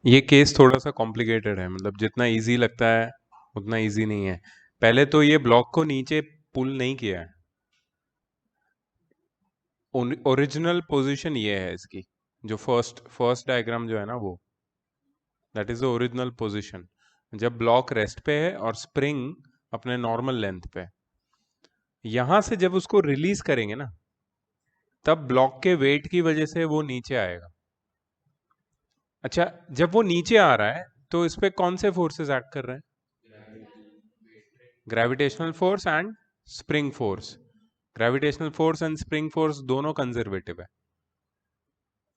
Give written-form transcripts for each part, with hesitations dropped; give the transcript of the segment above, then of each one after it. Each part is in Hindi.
ये केस थोड़ा सा कॉम्प्लिकेटेड है, मतलब जितना इजी लगता है उतना इजी नहीं है। पहले तो ये ब्लॉक को नीचे पुल नहीं किया है। ओरिजिनल पोजीशन ये है इसकी, जो फर्स्ट फर्स्ट डायग्राम जो है ना वो, that is the original position. जब ब्लॉक रेस्ट पे है और स्प्रिंग अपने नॉर्मल लेंथ पे, यहां से जब उसको रिलीज करेंगे ना, तब ब्लॉक के वेट की वजह से वो नीचे आएगा। अच्छा, जब वो नीचे आ रहा है तो इस पे कौन से फोर्सेस एक्ट कर रहे हैं? Gravitational force and spring force. Gravitational force and spring force दोनों कंजर्वेटिव है,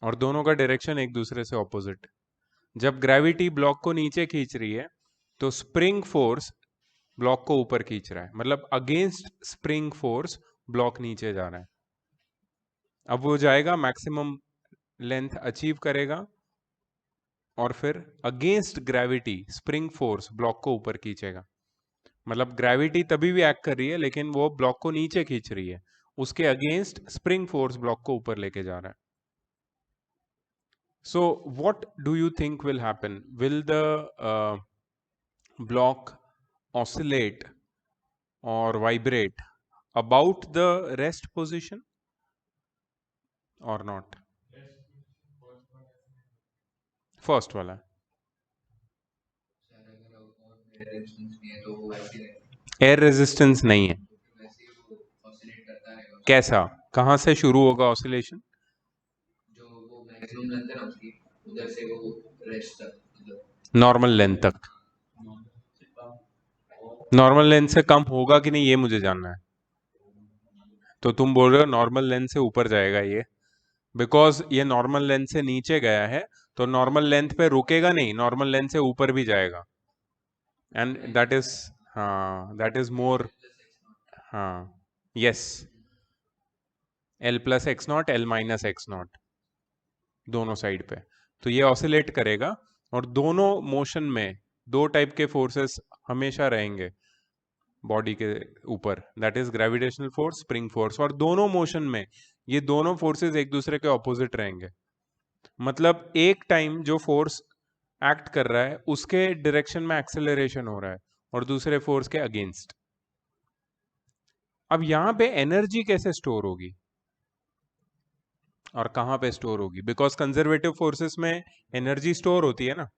और दोनों का डायरेक्शन एक दूसरे से ऑपोजिट। जब ग्रेविटी ब्लॉक को नीचे खींच रही है तो स्प्रिंग फोर्स ब्लॉक को ऊपर खींच रहा है, मतलब अगेंस्ट स्प्रिंग फोर्स ब्लॉक नीचे जा रहा है। अब वो जाएगा, मैक्सिमम लेंथ अचीव करेगा, और फिर against gravity spring force block को ऊपर खींचेगा। मतलब ग्रेविटी तभी भी एक्ट कर रही है, लेकिन वो ब्लॉक को नीचे खींच रही है, उसके अगेंस्ट स्प्रिंग फोर्स ब्लॉक को ऊपर लेके जा रहा है। So what do you think will happen? Will the block oscillate or vibrate about the rest position or not? First वाला एयर रेजिस्टेंस नहीं है। कैसा, कहां से शुरू होगा ऑसिलेशन? नॉर्मल लेंथ तक। नॉर्मल लेंथ से कम होगा कि नहीं ये मुझे जानना है। तो तुम बोल रहे हो नॉर्मल लेंथ से ऊपर जाएगा ये, बिकॉज ये नॉर्मल लेंथ से नीचे गया है, तो नॉर्मल लेंथ पे रुकेगा नहीं, नॉर्मल लेंथ से ऊपर भी जाएगा। एंड दैट इज, हाँ दैट इज मोर, हाँ, yes, L plus x not, L minus x not, दोनों साइड पे। तो ये ऑसिलेट करेगा, और दोनों मोशन में दो टाइप के फोर्सेस हमेशा रहेंगे बॉडी के ऊपर, that is gravitational force, spring force, और दोनों मोशन में ये दोनों फोर्सेस एक दूसरे के ऑपोजिट रहेंगे। मतलब एक टाइम जो फोर्स एक्ट कर रहा है उसके डायरेक्शन में एक्सेलरेशन हो रहा है, और दूसरे फोर्स के अगेंस्ट। अब यहां पे एनर्जी कैसे स्टोर होगी और कहां पे स्टोर होगी? बिकॉज कंजर्वेटिव फोर्सेस में एनर्जी स्टोर होती है ना।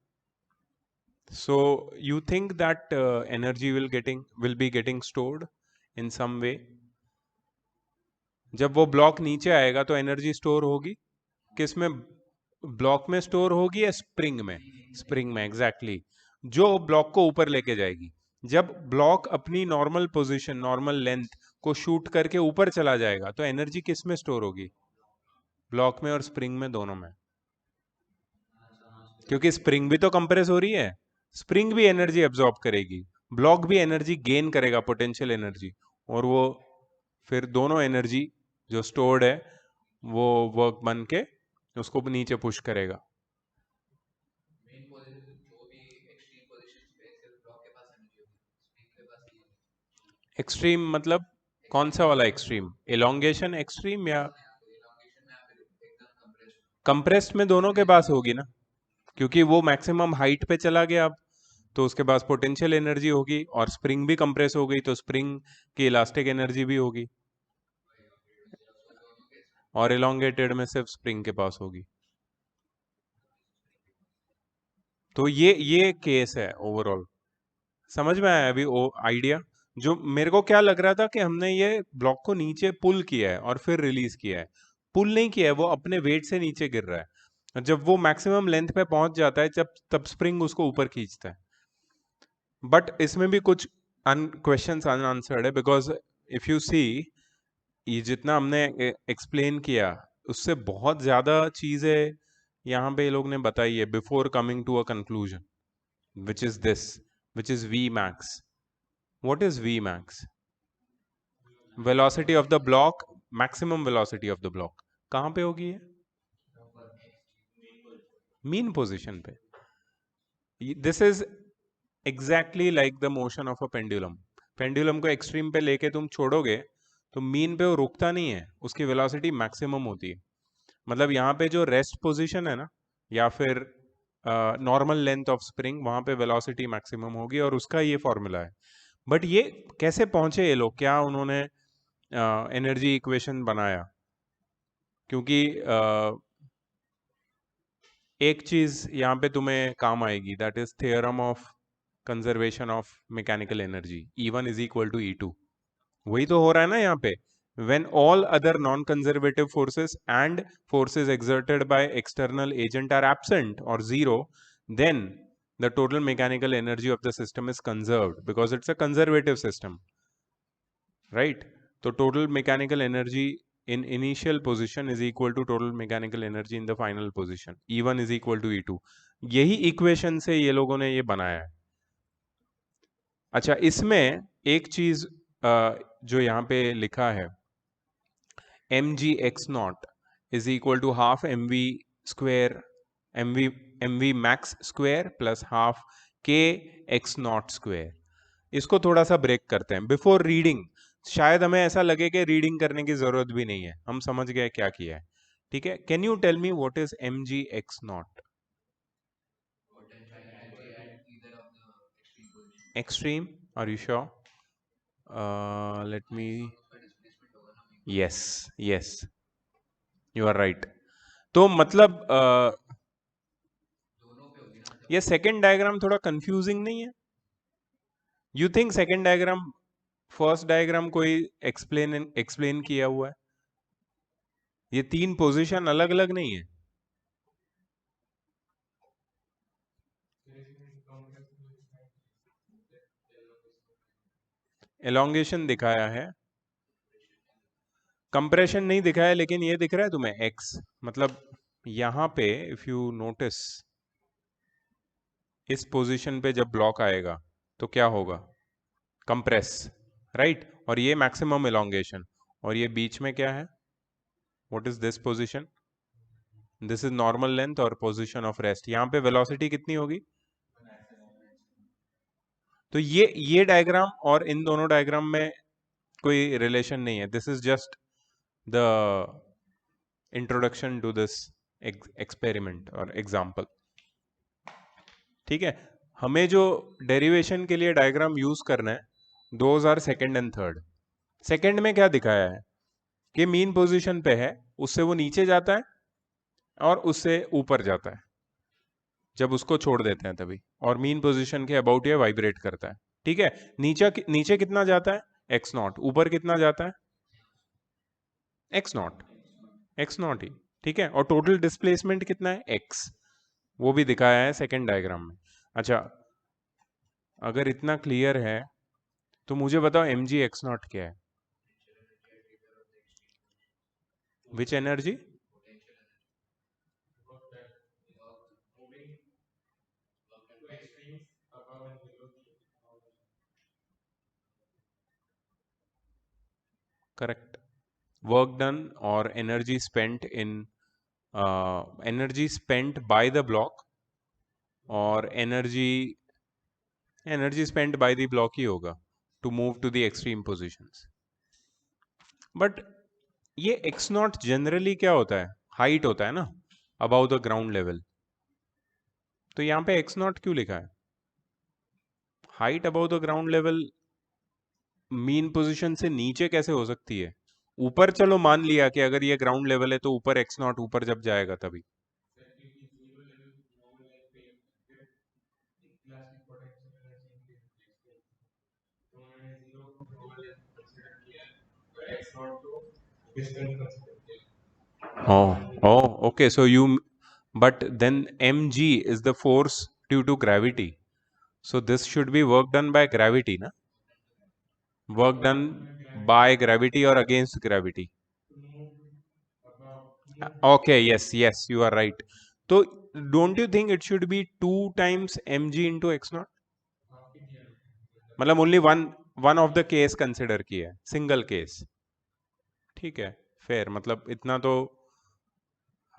So you think that energy will be getting stored in some way? जब वो ब्लॉक नीचे आएगा तो एनर्जी स्टोर होगी किस में? ब्लॉक में स्टोर होगी या स्प्रिंग में? स्प्रिंग में, एग्जैक्टली exactly, जो ब्लॉक को ऊपर लेके जाएगी। जब ब्लॉक अपनी नॉर्मल पोजीशन, नॉर्मल लेंथ को शूट करके ऊपर चला जाएगा तो एनर्जी किस में स्टोर होगी? ब्लॉक में और स्प्रिंग में, दोनों में। क्योंकि स्प्रिंग भी तो कंप्रेस हो रही है, स्प्रिंग भी एनर्जी एब्जॉर्ब करेगी, ब्लॉक भी एनर्जी गेन करेगा, पोटेंशियल एनर्जी, और वो फिर दोनों एनर्जी जो स्टोर्ड है वो वर्क बन के उसको नीचे पुश करेगा। एक्सट्रीम मतलब कौन सा वाला एक्सट्रीम? एलोंगेशन एक्सट्रीम या कंप्रेस्ड में? दोनों के पास होगी ना, क्योंकि वो मैक्सिमम हाइट पे चला गया अब, तो उसके पास पोटेंशियल एनर्जी होगी, और स्प्रिंग भी कंप्रेस हो गई तो स्प्रिंग की इलास्टिक एनर्जी भी होगी, और एलोंगेटेड में सिर्फ स्प्रिंग के पास होगी। तो ये केस है ओवरऑल। समझ में आया अभी वो आइडिया? जो मेरे को क्या लग रहा था कि हमने ये ब्लॉक को नीचे पुल किया है और फिर रिलीज किया है। पुल नहीं किया है, वो अपने वेट से नीचे गिर रहा है, और जब वो मैक्सिमम लेंथ पे पहुंच जाता है जब, तब स्प्रिंग उसको ऊपर खींचता है। बट इसमें भी कुछ क्वेश्चंस अनआंसर्ड है, बिकॉज इफ यू सी, ये जितना हमने एक्सप्लेन किया उससे बहुत ज्यादा चीजें यहाँ पे ये लोग ने बताई है before coming to a conclusion, which is this, which is v max. What is v max? Velocity of the block, maximum velocity of the block कहाँ पे होगी ये? मीन पोजीशन पे। This is exactly like the motion of a pendulum. Pendulum को एक्सट्रीम पे लेके तुम छोड़ोगे तो मीन पे वो रुकता नहीं है, उसकी वेलोसिटी मैक्सिमम होती है। मतलब यहाँ पे जो रेस्ट पोजीशन है ना, या फिर नॉर्मल लेंथ ऑफ स्प्रिंग, वहां पे वेलोसिटी मैक्सिमम होगी, और उसका ये फॉर्मूला है। बट ये कैसे पहुंचे ये लोग, क्या उन्होंने एनर्जी इक्वेशन बनाया? क्योंकि एक चीज यहाँ पे तुम्हें काम आएगी, that is theorem of conservation of mechanical energy, E1 is equal to E2। वही तो हो रहा है ना यहाँ पे। when all other non-conservative forces and forces exerted by external agent are absent or zero, then the total mechanical energy of the system is conserved because it's a conservative system, right? So total mechanical energy in initial position is equal to total mechanical energy in the final position, E1 is equal to E2। यही इक्वेशन से ये लोगों ने ये बनाया है। अच्छा, इसमें एक चीज जो यहाँ पे लिखा है, mg(x0) is equal to half mv square, mv max square plus half k x0 square। इसको थोड़ा सा ब्रेक करते हैं बिफोर रीडिंग। शायद हमें ऐसा लगे कि रीडिंग करने की जरूरत भी नहीं है, हम समझ गए क्या किया है। ठीक है, can you tell me what is mg(x0)? Extreme, are you sure? Let me, yes, yes, you are right. तो मतलब ये सेकंड डायग्राम थोड़ा कंफ्यूजिंग नहीं है? You think second diagram first diagram कोई एक्सप्लेन किया हुआ है? ये तीन पोजीशन अलग अलग नहीं है? एलोंगेशन दिखाया है, कंप्रेशन नहीं दिखाया, लेकिन ये दिख रहा है तुम्हें एक्स, मतलब यहां पे इफ यू नोटिस, इस पोजीशन पे जब ब्लॉक आएगा तो क्या होगा? Compress, right? और ये मैक्सिमम एलोंगेशन, और ये बीच में क्या है? What is this position? This is normal length और पोजीशन ऑफ रेस्ट। यहाँ पे वेलोसिटी कितनी होगी? तो ये डायग्राम और इन दोनों डायग्राम में कोई रिलेशन नहीं है। This is just the introduction to this experiment और एग्जाम्पल। ठीक है, हमें जो डेरिवेशन के लिए डायग्राम यूज करना है, those are second and third. Second में क्या दिखाया है कि मीन पोजीशन पे है, उससे वो नीचे जाता है और उससे ऊपर जाता है जब उसको छोड़ देते हैं तभी, और मीन पोजीशन के अबाउट ये वाइब्रेट करता है। ठीक है, नीचे कितना जाता है? x0। ऊपर कितना जाता है? x0, x0 ही। ठीक है, और टोटल डिस्प्लेसमेंट कितना है? x। वो भी दिखाया है सेकेंड डायग्राम में। अच्छा, अगर इतना क्लियर है तो मुझे बताओ mg(x0) क्या है? Which energy? Correct. Work done और energy spent in, energy spent by the block, और energy spent by the block ही होगा to move to the extreme positions. But ये x0 जनरली क्या होता है? हाइट होता है ना, अबाउ द ग्राउंड लेवल। तो यहाँ पे x0 क्यों लिखा है? Height about the ground level mean position से नीचे कैसे हो सकती है? ऊपर चलो मान लिया कि अगर ये ग्राउंड लेवल है तो ऊपर x0 ऊपर जब जाएगा तभी। Oh, oh, okay. So but then mg is the force due to gravity. So this should be work done by gravity, na? Work done by gravity or against gravity? Okay, yes, you are right. So don't you think it should be 2 times mg into x0? मतलब only one of the case consider किया है, सिंगल केस। ठीक है, फेयर, मतलब इतना तो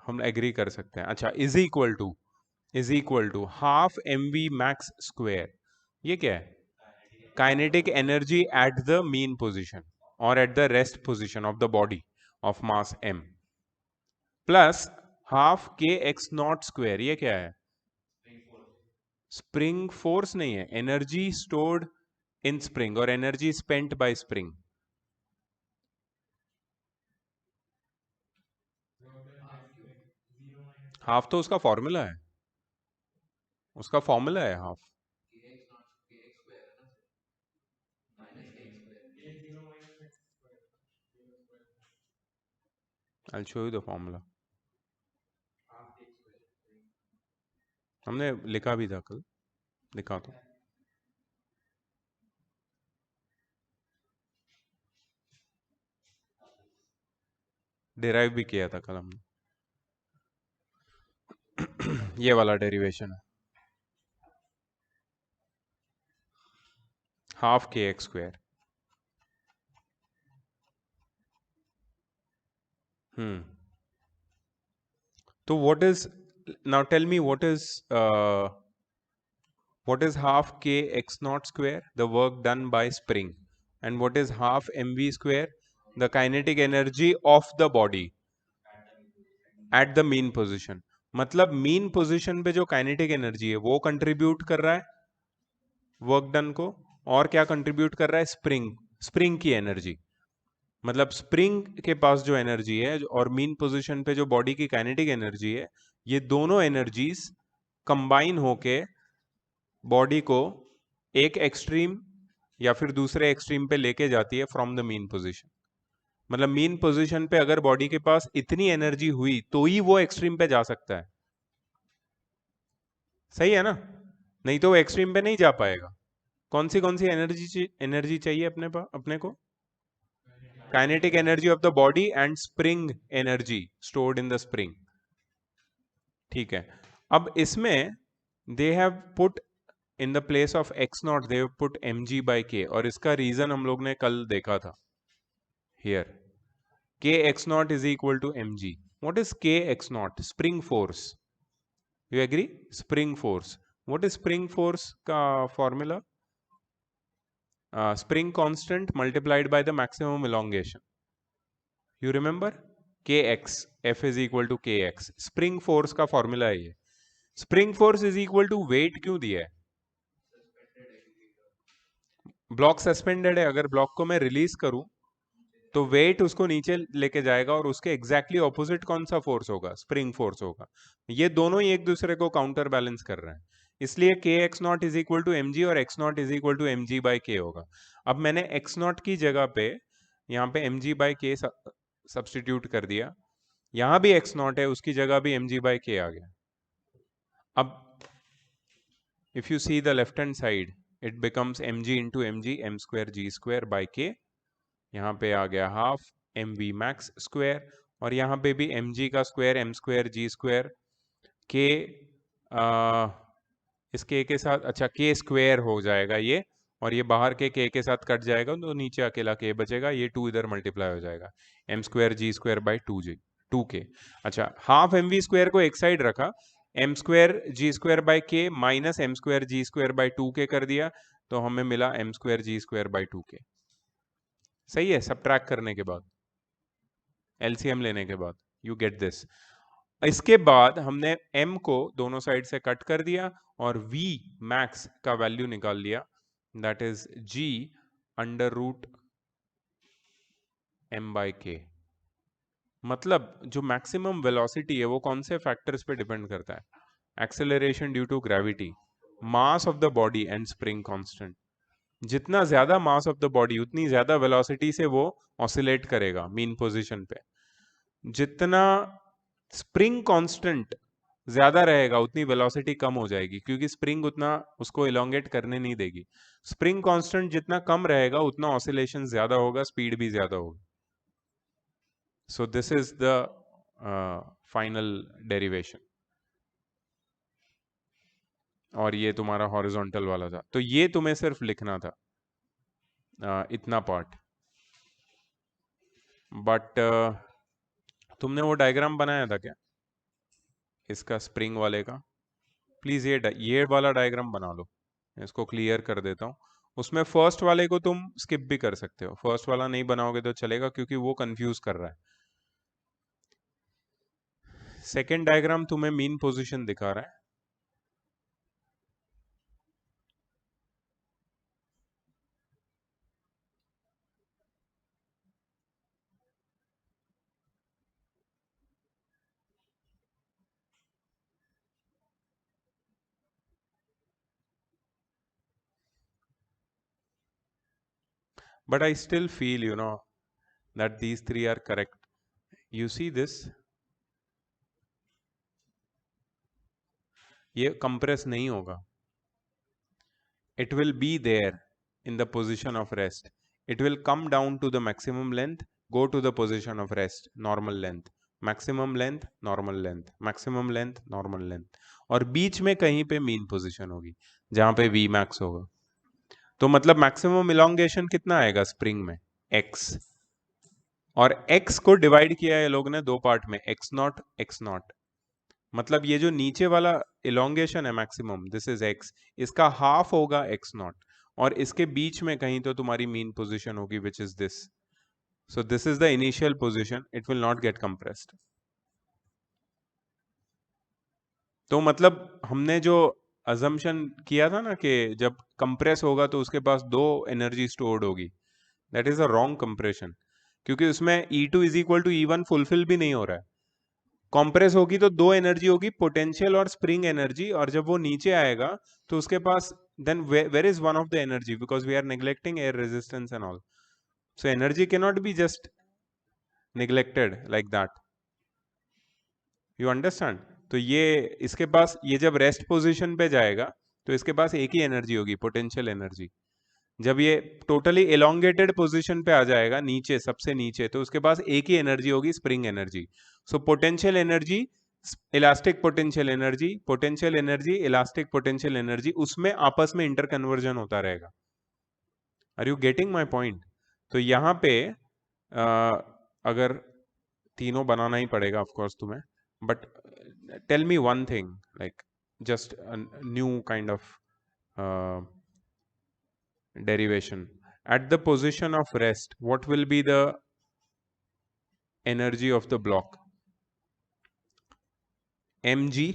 हम एग्री कर सकते हैं। अच्छा, is equal to half mv max square, ये क्या है? Kinetic energy at the mean position और at the rest position of the body of mass m, plus half k x0 square, ये क्या है? स्प्रिंग फोर्स नहीं है, एनर्जी स्टोर्ड इन स्प्रिंग और energy spent by spring. Half तो उसका फॉर्मूला है, उसका फॉर्मूला है half. I show you the formula, हमने लिखा भी था कल, लिखा तो डिराइव भी किया था कल हमने। ये वाला डेरिवेशन है, हाफ के एक्स स्क्वायर। हम्म, तो what is, now tell me what is half k x naught square, the work done by spring, and what is half mv square, the kinetic energy of the body at the mean position। मतलब मीन पोजीशन पे जो काइनेटिक एनर्जी है वो कंट्रीब्यूट कर रहा है वर्क डन को, और क्या कंट्रीब्यूट कर रहा है, स्प्रिंग, स्प्रिंग की एनर्जी। मतलब स्प्रिंग के पास जो एनर्जी है और मीन पोजीशन पे जो बॉडी की काइनेटिक एनर्जी है, ये दोनों एनर्जीज कंबाइन होके बॉडी को एक एक्सट्रीम या फिर दूसरे एक्सट्रीम पे लेके जाती है फ्रॉम द मीन पोजीशन। मतलब मीन पोजीशन पे अगर बॉडी के पास इतनी एनर्जी हुई तो ही वो एक्सट्रीम पे जा सकता है, सही है ना, नहीं तो वो एक्सट्रीम पे नहीं जा पाएगा। कौन सी एनर्जी चाहिए अपने को, kinetic energy of the body and spring energy stored in the spring. ठीक है, अब इसमें they have put in the place of x not they have put mg by k, और इसका रीजन हम लोग ने कल देखा था here, k x naught is equal to mg। what is k x naught, spring force, you agree, spring force। what is spring force का formula, spring constant multiplied by the maximum elongation, you remember, kx, f is equal to kx, spring force का formula है ये। spring force is equal to weight क्यों दिया है, ब्लॉक सस्पेंडेड है, अगर ब्लॉक को मैं रिलीज करूं तो वेट उसको नीचे लेके जाएगा, और उसके एग्जैक्टली ऑपोजिट कौन सा फोर्स होगा, स्प्रिंग फोर्स होगा। ये दोनों ही एक दूसरे को काउंटर बैलेंस कर रहे हैं, इसलिए K X naught is equal to M G और X naught is equal to M G by K होगा। अब मैंने एक्स नॉट की जगह पे यहाँ पे एम जी बाई के सब्सटीट्यूट कर दिया, यहाँ भी एक्स नॉट है, उसकी जगह भी एम जी बाई के आ गया। अब if you see the left hand side, it becomes m g into m g, m square ji square by k, यहाँ पे आ गया half M v max square, और यहाँ पे भी एम जी का स्क्वायर एम स्क्वायर जी स्क्वायर के, इस के साथ, अच्छा के स्क्वायर हो जाएगा ये, और ये बाहर के साथ कट जाएगा तो नीचे अकेला के बचेगा, ये टू इधर मल्टीप्लाई हो जाएगा, m square ji square by two k. अच्छा, हाफ एम वी स्क्वायर को एक साइड रखा, M square ji square by K minus M square ji square by two K कर दिया, तो हमें मिला M square ji square by two K. सही है, सबट्रैक्ट करने के बाद, एलसीएम लेने के बाद, यू गेट दिस। इसके बाद हमने m को दोनों साइड से कट कर दिया और v मैक्स का वैल्यू निकाल लिया, that is g under root m by k. मतलब जो मैक्सिमम वेलोसिटी है वो कौन से फैक्टर्स पे डिपेंड करता है, acceleration due to gravity, mass of the body and spring constant. जितना ज्यादा मास ऑफ द बॉडी उतनी ज्यादा वेलोसिटी से वो ऑसिलेट करेगा मीन पोजीशन पे, जितना स्प्रिंग कांस्टेंट ज्यादा रहेगा उतनी वेलोसिटी कम हो जाएगी, क्योंकि स्प्रिंग उतना उसको इलोंगेट करने नहीं देगी। स्प्रिंग कांस्टेंट जितना कम रहेगा उतना ऑसिलेशन ज्यादा होगा, स्पीड भी ज्यादा होगी। So this is the final derivation, और ये तुम्हारा हॉरिजॉन्टल वाला था, तो ये तुम्हें सिर्फ लिखना था इतना पार्ट। बट तुमने वो डायग्राम बनाया था क्या इसका, स्प्रिंग वाले का, प्लीज ये वाला डायग्राम बना लो, मैं इसको क्लियर कर देता हूँ। उसमें फर्स्ट वाले को तुम स्किप भी कर सकते हो, फर्स्ट वाला नहीं बनाओगे तो चलेगा, क्योंकि वो कंफ्यूज कर रहा है। सेकेंड डायग्राम तुम्हें मीन पोजीशन दिखा रहा है, but I still feel, that these three are correct. You see this, ये compress नहीं होगा. It will be there in the position of rest. It will come down to the maximum length, go to the position of rest, normal length, maximum length, normal length, maximum length, normal length, और बीच में कहीं पे मीन पोजीशन होगी जहां पे वी मैक्स होगा. तो मतलब मैक्सिमम इलोंगेशन कितना आएगा स्प्रिंग में, x, और x को डिवाइड किया है ये लोग ने दो पार्ट में, x0 मतलब ये जो नीचे वाला इलोंगेशन है मैक्सिमम, दिस इज x, इसका हाफ होगा x0, और इसके बीच में कहीं तो तुम्हारी मीन पोजीशन होगी which is this. So this is the initial position, it will not gate compressed. तो मतलब हमने जो अजम्पशन किया था ना कि जब कंप्रेस होगा तो उसके पास दो एनर्जी स्टोर्ड होगी, that is a wrong compression, क्योंकि उसमें E2 is equal to E1 fulfil भी नहीं हो रहा है. कॉम्प्रेस होगी तो दो एनर्जी होगी, पोटेंशियल और स्प्रिंग एनर्जी, और जब वो नीचे आएगा तो उसके पास then where is one of the energy, because we are neglecting air resistance and all. So energy can not be just neglected like that. You understand? तो ये इसके पास, ये जब रेस्ट पोजीशन पे जाएगा तो इसके पास एक ही एनर्जी होगी, पोटेंशियल एनर्जी. जब ये टोटली एलोंगेटेड पोजीशन पे आ जाएगा नीचे, सबसे नीचे, तो उसके पास एक ही एनर्जी होगी, spring energy. So potential energy, elastic potential energy, potential energy, elastic potential energy, उसमें आपस में इंटर कन्वर्जन होता रहेगा. Are you getting my point? तो यहाँ पे अगर तीनों बनाना ही पड़ेगा ऑफ कोर्स तुम्हें, but tell me one thing, like just new kind of derivation. At the position of rest, what will be the energy of the block? mg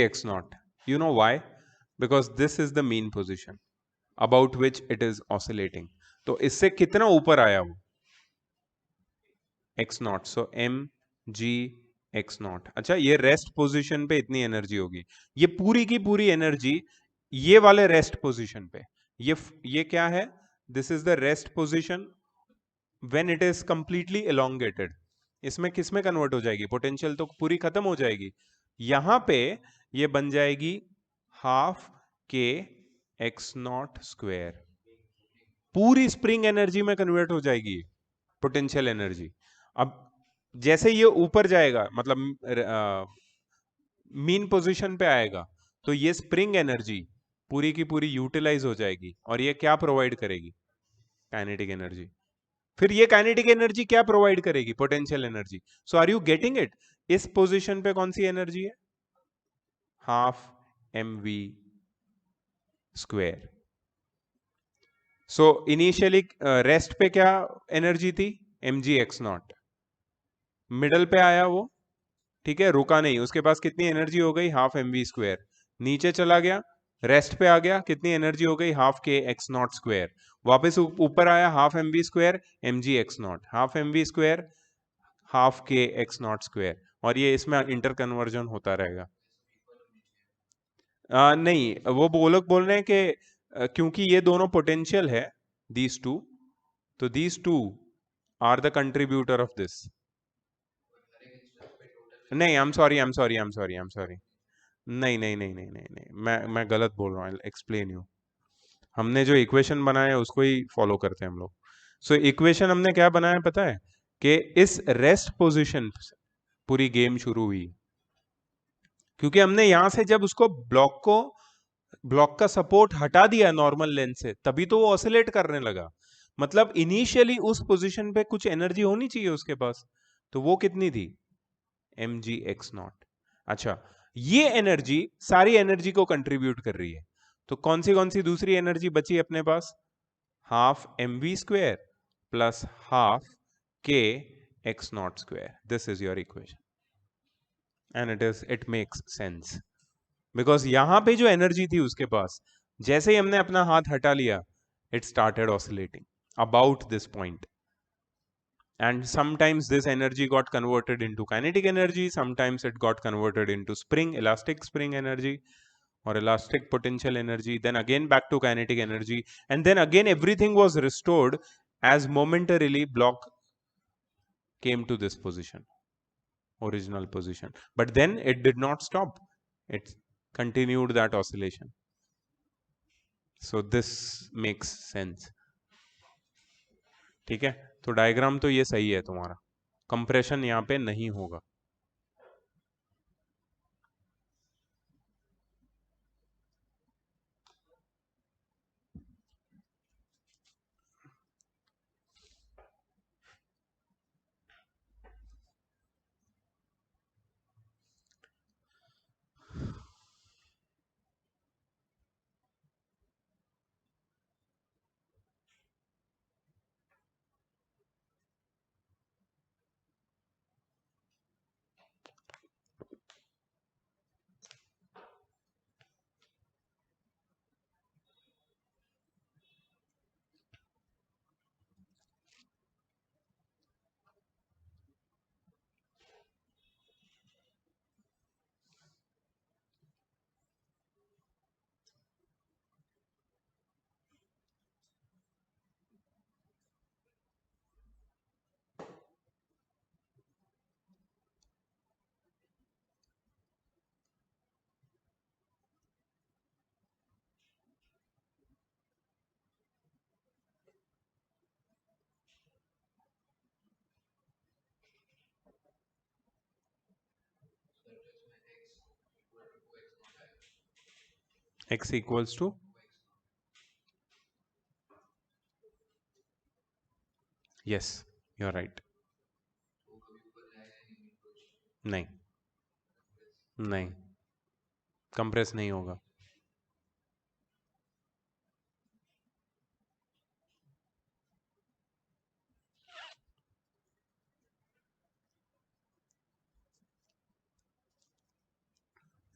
x naught. You know why? Because this is the mean position about which it is oscillating. तो इससे कितना ऊपर आया वो x naught. So mg x naught. अच्छा, ये रेस्ट पोजीशन पे इतनी एनर्जी होगी, ये पूरी की पूरी एनर्जी ये वाले रेस्ट पोजीशन पे, ये क्या है, this is the rest position when it is completely elongated. इसमें किस में कन्वर्ट हो जाएगी, पोटेंशियल तो पूरी खत्म हो जाएगी. यहां पे ये बन जाएगी हाफ के एक्स नॉट स्क्वायर, पूरी स्प्रिंग एनर्जी में कन्वर्ट हो जाएगी पोटेंशियल एनर्जी. अब जैसे ये ऊपर जाएगा, मतलब मीन पोजीशन पे आएगा, तो ये स्प्रिंग एनर्जी पूरी की पूरी यूटिलाइज हो जाएगी, और ये क्या प्रोवाइड करेगी, काइनेटिक एनर्जी. फिर ये काइनेटिक एनर्जी क्या प्रोवाइड करेगी, potential energy. So are you getting it? इस पोजीशन पे कौन सी एनर्जी है, half mv square. So initially rest पे क्या एनर्जी थी, mg x नॉट. मिडल पे आया वो, ठीक है, रुका नहीं, उसके पास कितनी एनर्जी हो गई, हाफ mv स्क्वायर. नीचे चला गया, रेस्ट पे आ गया, कितनी एनर्जी हो गई, हाफ के एक्स नॉट स्क्वायर. वापस ऊपर आया, half mv square, mg x not, half mv square, half के एक्स नॉट स्क्वायर, और ये इसमें इंटर कन्वर्जन होता रहेगा. नहीं, वो लोग बोल रहे हैं कि क्योंकि ये दोनों पोटेंशियल है, दीज टू, तो these two are the contributor of this. नहीं, आई एम सॉरी, नहीं नहीं नहीं नहीं नहीं नहीं, मैं गलत बोल रहा हूँ, एक्सप्लेन यू. हमने जो इक्वेशन बनाया है उसको ही फॉलो करते हैं हम लोग. सो इक्वेशन हमने क्या बनाया पता है, कि इस रेस्ट पोजीशन पूरी गेम शुरू हुई, क्योंकि हमने यहां से जब उसको ब्लॉक का सपोर्ट हटा दिया नॉर्मल लेंथ से, तभी तो वो ऑसिलेट करने लगा. मतलब इनिशियली उस पोजीशन पे कुछ एनर्जी होनी चाहिए उसके पास, तो वो कितनी थी, mg x नॉट. अच्छा, ये एनर्जी सारी एनर्जी को कंट्रीब्यूट कर रही है, तो कौन सी दूसरी एनर्जी बची अपने पास, half mv square plus half k x naught square. This is your equation, and it makes sense, because यहां पे जो एनर्जी थी उसके पास, जैसे ही हमने अपना हाथ हटा लिया, it started oscillating about this point, and sometimes this energy got converted into kinetic energy, sometimes it got converted into elastic spring energy or elastic potential energy, then again back to kinetic energy, and then again everything was restored as momentarily block came to this position, original position. But then it did not stop, it continued that oscillation. So this makes sense. ठीक है, तो डायग्राम तो ये सही है तुम्हारा, कंप्रेशन यहाँ पे नहीं होगा. X equals to, yes, you are right. नहीं, नहीं, कंप्रेस नहीं होगा.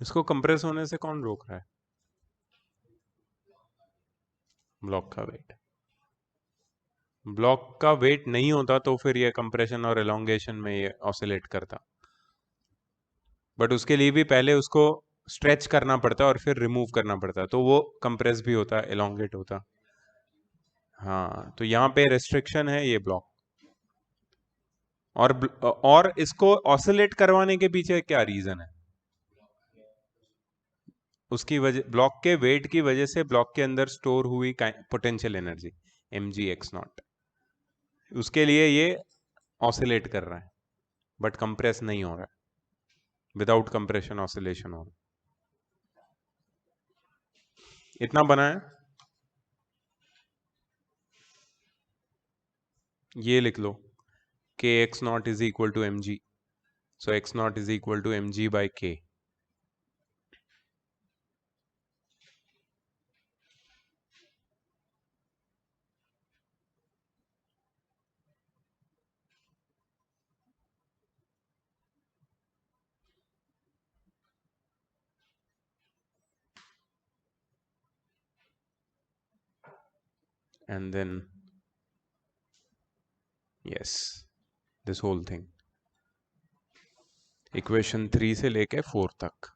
इसको कंप्रेस होने से कौन रोक रहा है? ब्लॉक का वेट. ब्लॉक का वेट नहीं होता तो फिर ये कंप्रेशन और एलोंगेशन में ये ऑसिलेट करता, बट उसके लिए भी पहले उसको स्ट्रेच करना पड़ता है और फिर रिमूव करना पड़ता है, तो वो कंप्रेस भी होता है, एलोंगेट होता. हाँ, तो यहाँ पे रेस्ट्रिक्शन है ये ब्लॉक. और इसको ऑसिलेट करवाने के पीछे क्या रीजन है? उसकी वजह, ब्लॉक के वेट की वजह से ब्लॉक के अंदर स्टोर हुई पोटेंशियल एनर्जी mg(x0), उसके लिए ये ऑसिलेट कर रहा है, बट कंप्रेस नहीं हो रहा है. विदाउट कंप्रेशन ऑसिलेशन हो रहा है. इतना बना है, ये लिख लो, k x0 is equal to mg, so x0 is equal to mg by k. And then yes, this whole thing, equation 3 से लेके 4 तक.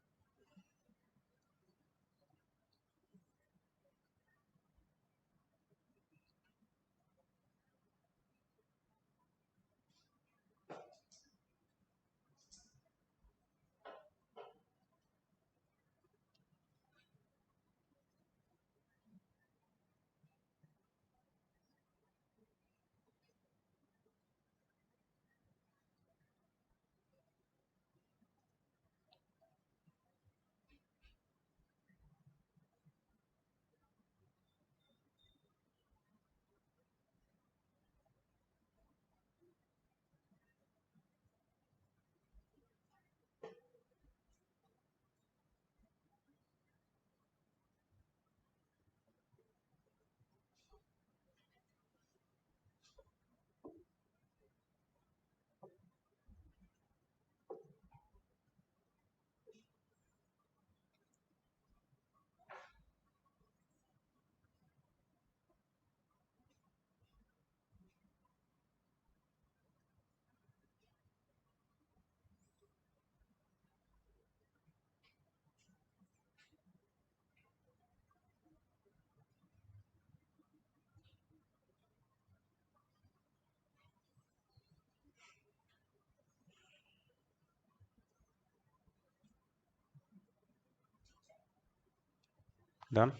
डन।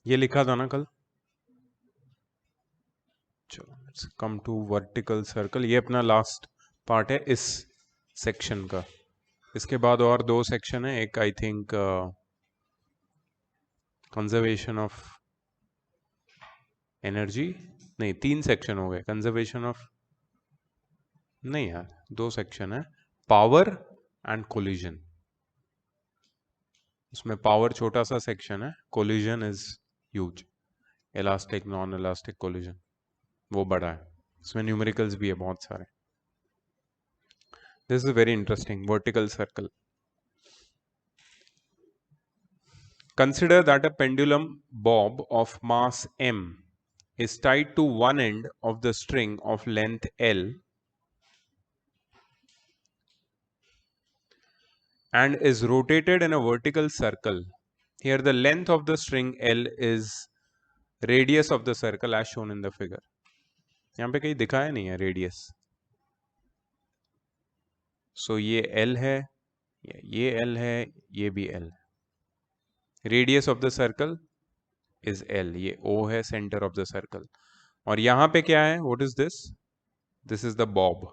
ये लिखा था ना कल। चलो let's come to vertical circle. ये अपना लास्ट पार्ट है इस सेक्शन का। इसके बाद और दो सेक्शन है। एक I think conservation of energy, नहीं 3 सेक्शन हो गए। कंजर्वेशन ऑफ, नहीं यार 2 सेक्शन है, पावर एंड कोलिजन। उसमें पावर छोटा सा सेक्शन है, collision is huge. Elastic, non elastic collision वो बड़ा है, उसमें न्यूमेरिकल्स भी है बहुत सारे। This is very interesting, vertical circle. Consider that a pendulum bob of mass m is tied to one end of the string of length L and is rotated in a vertical circle. Here the length of the string L is radius of the circle as shown in the figure. यहाँ पे कहीं दिखाया नहीं है रेडियस। सो ये L है, ये L है, ये भी L। Radius of the circle is L, ये O है सेंटर ऑफ द सर्कल। और यहाँ पे क्या है, what is this? This is the Bob.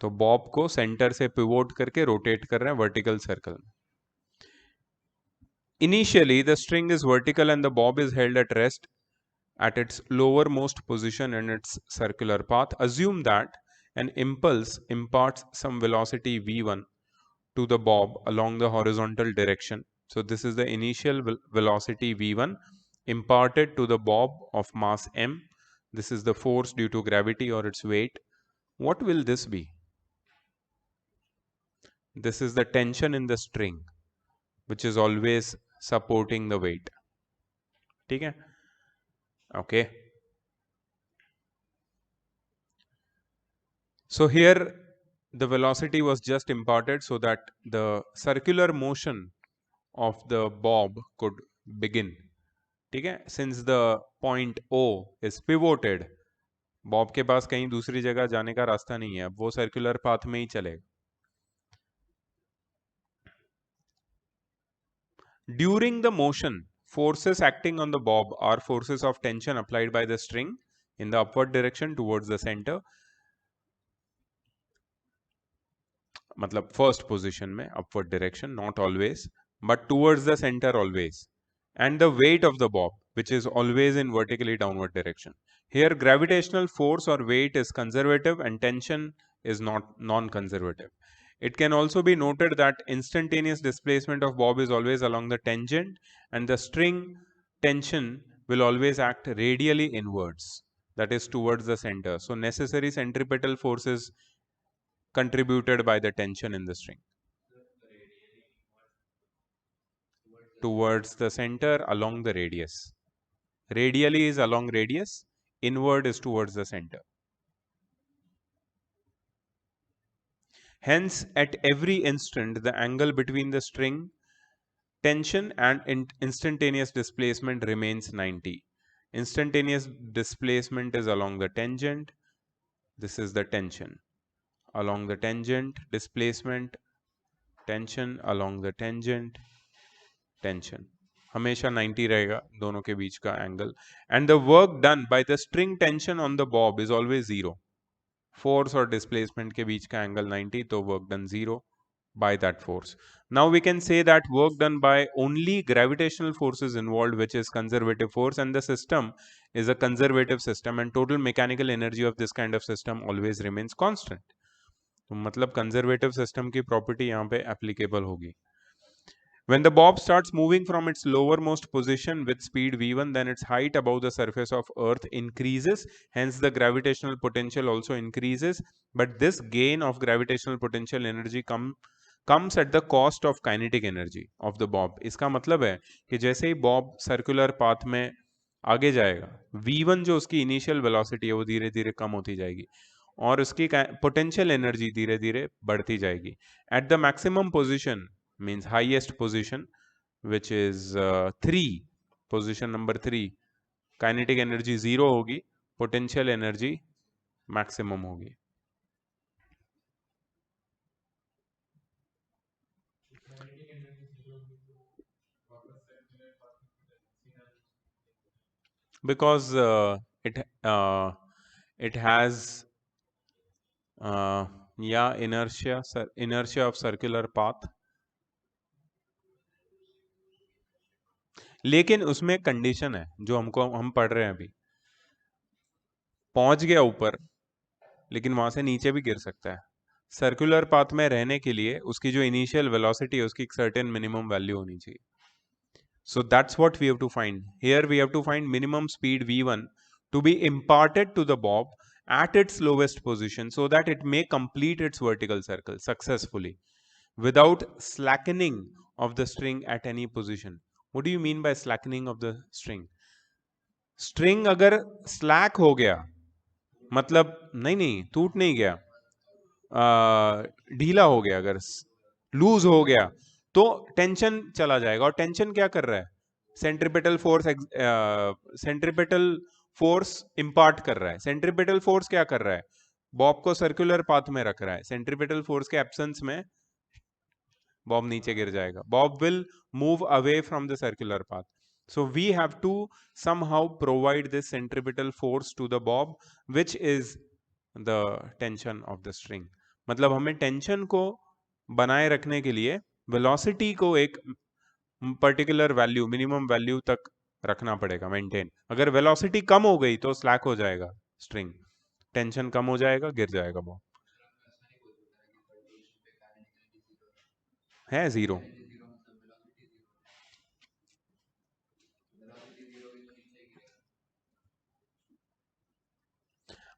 तो बॉब को सेंटर से पिवोट करके रोटेट कर रहे हैं वर्टिकल सर्कल में। Initially, the string is vertical and the bob is held at rest at its lowermost position in its circular path. Assume that an impulse imparts some velocity v1 to the bob along the horizontal direction. So this is the initial velocity v1 imparted to the bob of mass m. This is the force due to gravity or its weight. What will this be? This is the tension in the string which is always supporting the weight. ठीक है? Okay. So here the velocity was just imparted so that the circular motion of the bob could begin. ठीक है? Since the point O is pivoted, Bob के पास कहीं दूसरी जगह जाने का रास्ता नहीं है, अब वो सर्कुलर पाथ में ही चलेगा। During the motion, forces acting on the bob are forces of tension applied by the string in the upward direction towards the center. मतलब फर्स्ट पोजीशन में upward direction, not always but towards the centre always, and the weight of the Bob which is always in vertically downward direction. Here gravitational force or weight is conservative and tension is not non-conservative. It can also be noted that instantaneous displacement of bob is always along the tangent and the string tension will always act radially inwards, that is towards the center. So necessary centripetal forces contributed by the tension in the string towards the center along the radius. Radially is along radius, inward is towards the center. Hence, at every instant, the angle between the string tension and instantaneous displacement remains 90. Instantaneous displacement is along the tangent. This is the tension. Along the tangent, displacement, tension, along the tangent, tension. हमेशा 90 रहेगा दोनों के बीच का angle, and the work done by the string tension on the Bob is always zero. Force और डिस्प्लेसमेंट के बीच का एंगल 90, तो work done zero by that force. Now we can say that work done by only gravitational forces involved, which is conservative force, and the system is a conservative system, and total mechanical energy of this kind of system always remains constant. तो मतलब conservative system की property यहाँ पे applicable होगी. When the bob starts moving from its lowermost position with speed v1, then its height above the surface of earth increases, hence the gravitational potential also increases, but this gain of gravitational potential energy comes at the cost of kinetic energy of the bob. इसका मतलब है कि जैसे ही बॉब सर्कुलर पाथ में आगे जाएगा, v1 जो उसकी इनिशियल वेलोसिटी है वो धीरे धीरे कम होती जाएगी और उसकी पोटेंशियल एनर्जी धीरे धीरे बढ़ती जाएगी. At the maximum position means highest position, which is 3, position number 3, kinetic energy 0 होगी, potential energy maximum होगी. because it uh, it has yeah, inertia of circular path. लेकिन उसमें कंडीशन है जो हम पढ़ रहे हैं अभी, पहुंच गया ऊपर लेकिन वहां से नीचे भी गिर सकता है। सर्कुलर पाथ में रहने के लिए उसकी जो इनिशियल वेलोसिटी है उसकी एक सर्टेन मिनिमम वैल्यू होनी चाहिए। So that's what we have to find. Here we have to find minimum speed v1 to be imparted to the bob at its lowest position so that it may complete its vertical circle successfully without slackening of the string at any position. What do you mean by slackening of the string? String अगर slack हो गया मतलब नहीं टूट नहीं गया, ढीला हो गया, अगर लूज हो गया तो टेंशन चला जाएगा। और टेंशन क्या कर रहा है? सेंट्रीपेटल फोर्स इंपार्ट कर रहा है। सेंट्रीपेटल फोर्स क्या कर रहा है? बॉब को सर्कुलर पाथ में रख रहा है। सेंट्रीपेटल फोर्स के एब्सेंस में बॉब नीचे गिर जाएगा। Bob will move away from the circular path. So we have to somehow provide this centripetal force to the bob, which is the tension of the string. मतलब हमें टेंशन को बनाए रखने के लिए वेलोसिटी को एक पर्टिकुलर वैल्यू, मिनिमम वैल्यू तक रखना पड़ेगा, मेंटेन। अगर वेलोसिटी कम हो गई तो स्लैक हो जाएगा स्ट्रिंग, टेंशन कम हो जाएगा, गिर जाएगा बॉब। है जीरो।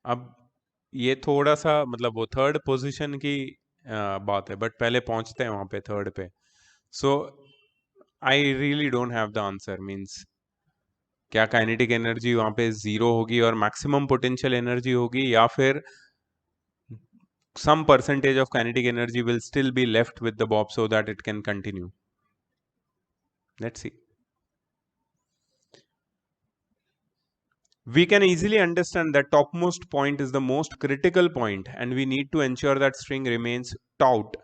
अब ये थोड़ा सा मतलब वो थर्ड पोजीशन की बात है, बट पहले पहुंचते हैं वहां पे थर्ड पे। So I really don't have the answer. Means क्या काइनेटिक एनर्जी वहां पे जीरो होगी और मैक्सिमम पोटेंशियल एनर्जी होगी, या फिर some percentage of kinetic energy will still be left with the bob so that it can continue? Let's see. We can easily understand that topmost point is the most critical point and we need to ensure that string remains taut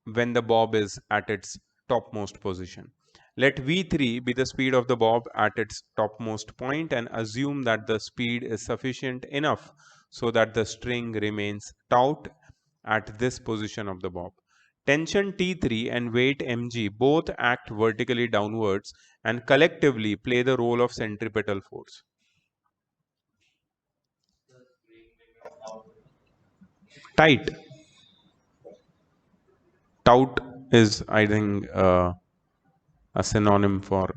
when the bob is at its topmost position. Let v3 be the speed of the bob at its topmost point and assume that the speed is sufficient enough so that the string remains taut at this position of the bob. Tension T3 and weight mg both act vertically downwards and collectively play the role of centripetal force. Tight. Taut is, I think, a synonym for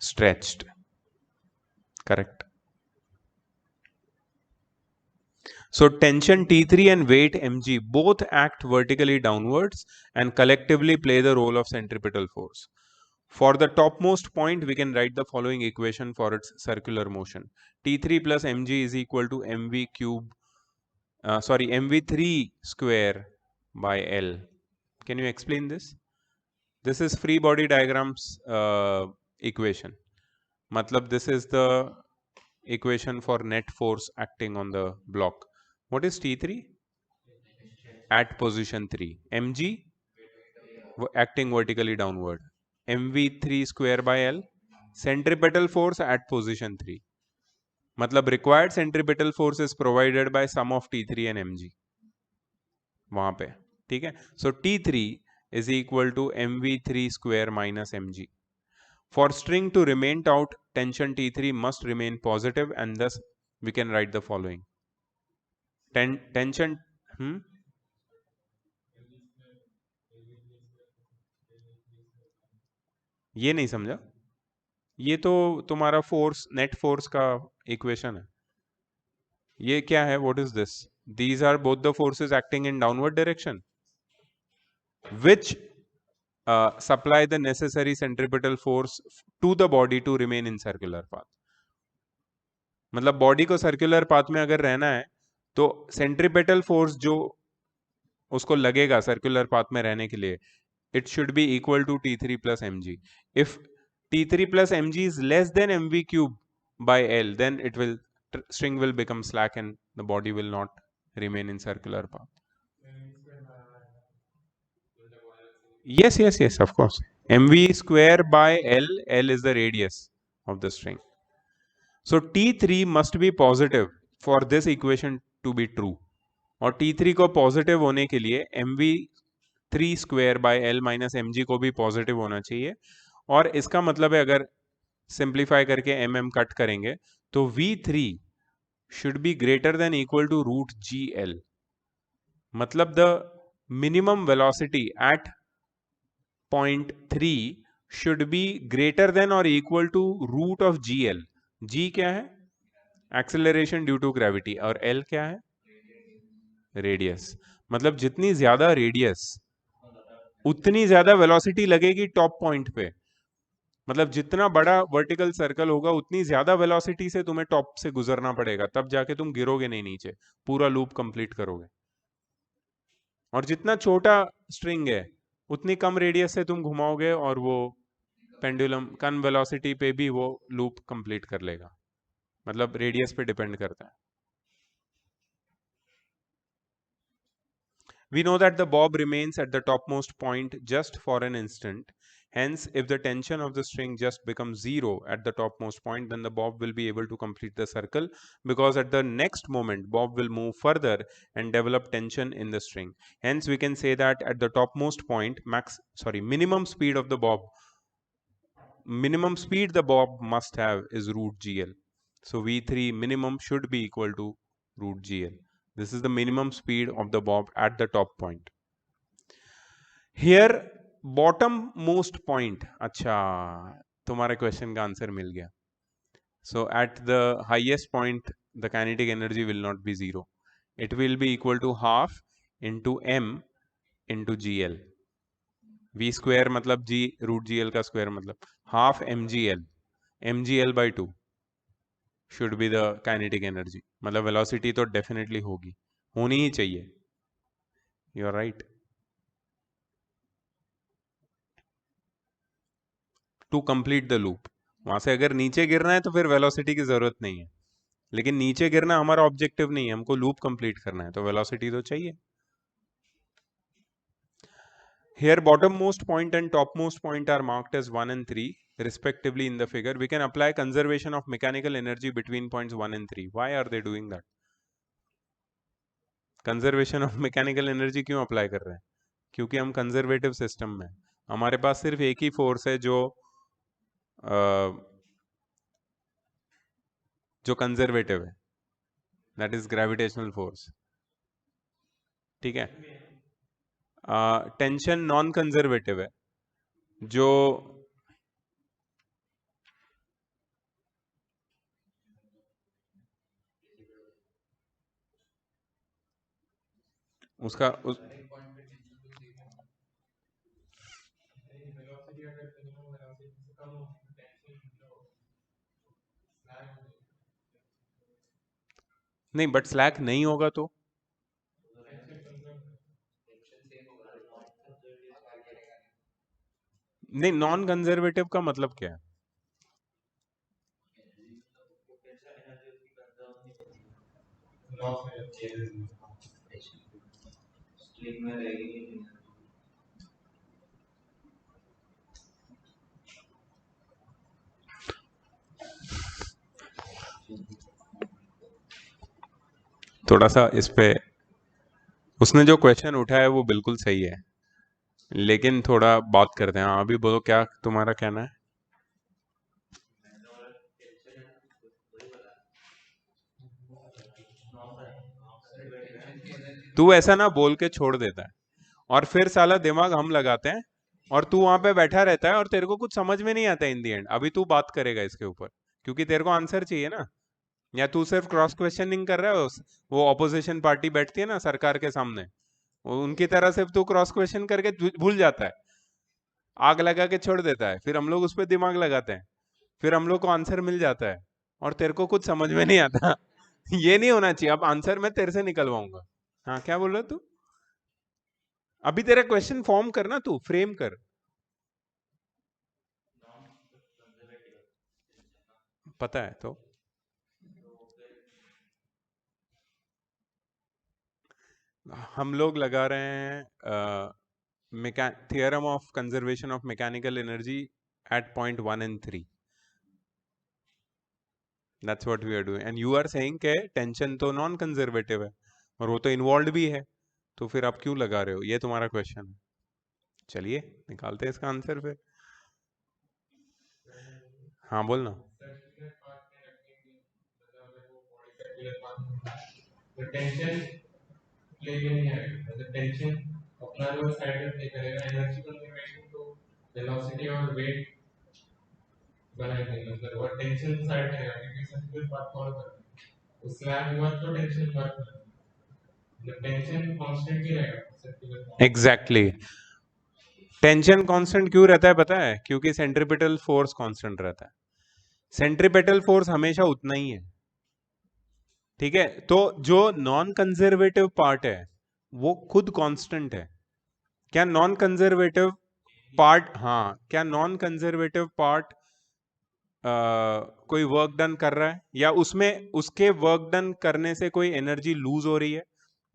stretched. Correct. So tension T3 and weight mg both act vertically downwards and collectively play the role of centripetal force. For the topmost point, we can write the following equation for its circular motion. T3 plus mg is equal to mv cube, mv3 square by L. Can you explain this? This is free body diagrams equation. Matlab, this is the equation for net force acting on the block. What is T3? At position 3. mg acting vertically downward. mv3 square by L, centripetal force at position 3. मतलब required centripetal force is provided by sum of T3 and mg वहां पे, ठीक है। So T3 is equal to mv3 square minus mg. For string to remain taut, tension T3 must remain positive and thus we can write the following. Tension ये नहीं समझा। ये तो तुम्हारा फोर्स, नेट फोर्स का इक्वेशन है। ये क्या है? What is this? These are both the forces acting in downward direction which supply the necessary centripetal force to the body to remain in circular path. मतलब बॉडी को सर्कुलर पाथ में अगर रहना है तो सेंट्रीपेटल फोर्स जो उसको लगेगा सर्कुलर पाथ में रहने के लिए, it should be equal to T3 plus mg. If T3 plus mg is less than mv cube by L, then it will string will become slack and the body will not remain in circular path. Yes, of course. mv square by l is the radius of the string. So T3 must be positive for this equation to be true. और T3 को पॉजिटिव होने के लिए mv3 square by l minus mg को भी पॉजिटिव होना चाहिए. और इसका मतलब है अगर सिंप्लीफाई करके mm कट करेंगे तो v3 should be greater than equal to root gl. मतलब the minimum velocity at point 3 should be greater than और equal to root of gl. g क्या है? Acceleration due to gravity. और l क्या है? रेडियस. मतलब जितनी ज्यादा रेडियस उतनी ज्यादा वेलोसिटी लगेगी टॉप पॉइंट पे. मतलब जितना बड़ा वर्टिकल सर्कल होगा उतनी ज्यादा वेलोसिटी से तुम्हें टॉप से गुजरना पड़ेगा, तब जाके तुम गिरोगे नहीं नीचे, पूरा लूप कंप्लीट करोगे. और जितना छोटा स्ट्रिंग है उतनी कम रेडियस से तुम घुमाओगे और वो पेंडुलम कम वेलोसिटी पे भी वो लूप कंप्लीट कर लेगा. मतलब रेडियस पे डिपेंड करता है. We know that the bob remains at the topmost point just for an instant. Hence, if the tension of the string just becomes zero at the topmost point, then the bob will be able to complete the circle, because at the next moment, bob will move further and develop tension in the string. Hence, we can say that at the topmost point, minimum speed the bob must have is root gl. So v3 minimum should be equal to root gl. This is the minimum speed of the bob at the top point. Here bottom most point. अच्छा, तुम्हारे क्वेश्चन का आंसर मिल गया. So at the highest point the kinetic energy will not be zero. It will be equal to half into m into gl. v square मतलब g root gl का square मतलब half mgl. mgl by 2 should be the kinetic energy. मतलब velocity तो definitely होनी ही चाहिए. You are right. To complete the loop. वहां से अगर नीचे गिरना है तो फिर वेलोसिटी की जरूरत नहीं है, लेकिन नीचे गिरना हमारा ऑब्जेक्टिव नहीं है, हमको लूप कंप्लीट करना है, तो वेलोसिटी तो चाहिए. Here bottommost point and topmost point are marked as 1 and 3 respectively in the figure. We can apply conservation of mechanical energy between points 1 and 3. Why are they doing that? Conservation of mechanical energy क्यों अप्लाई कर रहे हैं? क्योंकि हम कंजर्वेटिव सिस्टम में, हमारे पास सिर्फ एक ही फोर्स है जो कंजर्वेटिव है, दैट इज ग्रेविटेशनल फोर्स. ठीक है. टेंशन नॉन कंजर्वेटिव है, जो उसका नहीं, बट स्लैक नहीं होगा तो नहीं. नॉन कंजर्वेटिव का मतलब क्या है? थोड़ा सा इस पे, उसने जो क्वेश्चन उठाया है वो बिल्कुल सही है, लेकिन थोड़ा बात करते हैं. हाँ, अभी बोलो क्या तुम्हारा कहना है. तू ऐसा ना बोल के छोड़ देता है और फिर साला दिमाग हम लगाते हैं, और तू वहां पे बैठा रहता है और तेरे को कुछ समझ में नहीं आता इन दी एंड. अभी तू बात करेगा इसके ऊपर क्योंकि तेरे को आंसर चाहिए ना. या तू सिर्फ क्रॉस क्वेश्चनिंग कर रहा है. वो ऑपोजिशन पार्टी बैठती है ना सरकार के सामने, उनकी तरह से तू क्रॉस क्वेश्चन करके भूल जाता है, आग लगा के छोड़ देता है, फिर हम लोग उस पर दिमाग लगाते हैं, फिर हम लोग को आंसर मिल जाता है और तेरे को कुछ समझ में नहीं आता. ये नहीं होना चाहिए. अब आंसर मैं तेरे से निकलवाऊंगा. हाँ, क्या बोल रहा तू? अभी तेरा क्वेश्चन फॉर्म करना, तू फ्रेम कर. पता है तो हम लोग लगा रहे हैं theorem of conservation of mechanical energy at point 1 and 3. That's what we are doing. And you are saying कि टेंशन तो नॉन कंजर्वेटिव है और वो तो इन्वॉल्व भी है, तो फिर आप क्यों लगा रहे हो? ये तुम्हारा क्वेश्चन है. चलिए निकालते हैं इसका आंसर फिर. हाँ बोलना. एग्जैक्टली. टेंशन कांस्टेंट क्यों रहता है पता है? क्योंकि सेंट्रीपिटल फोर्स कांस्टेंट रहता है. सेंट्रीपिटल फोर्स हमेशा उतना ही है. ठीक है, तो जो नॉन कंजर्वेटिव पार्ट है वो खुद कांस्टेंट है. क्या नॉन कंजर्वेटिव पार्ट, हाँ, क्या नॉन कंजर्वेटिव पार्ट कोई वर्क डन कर रहा है या उसमें उसके वर्क डन करने से कोई एनर्जी लूज हो रही है?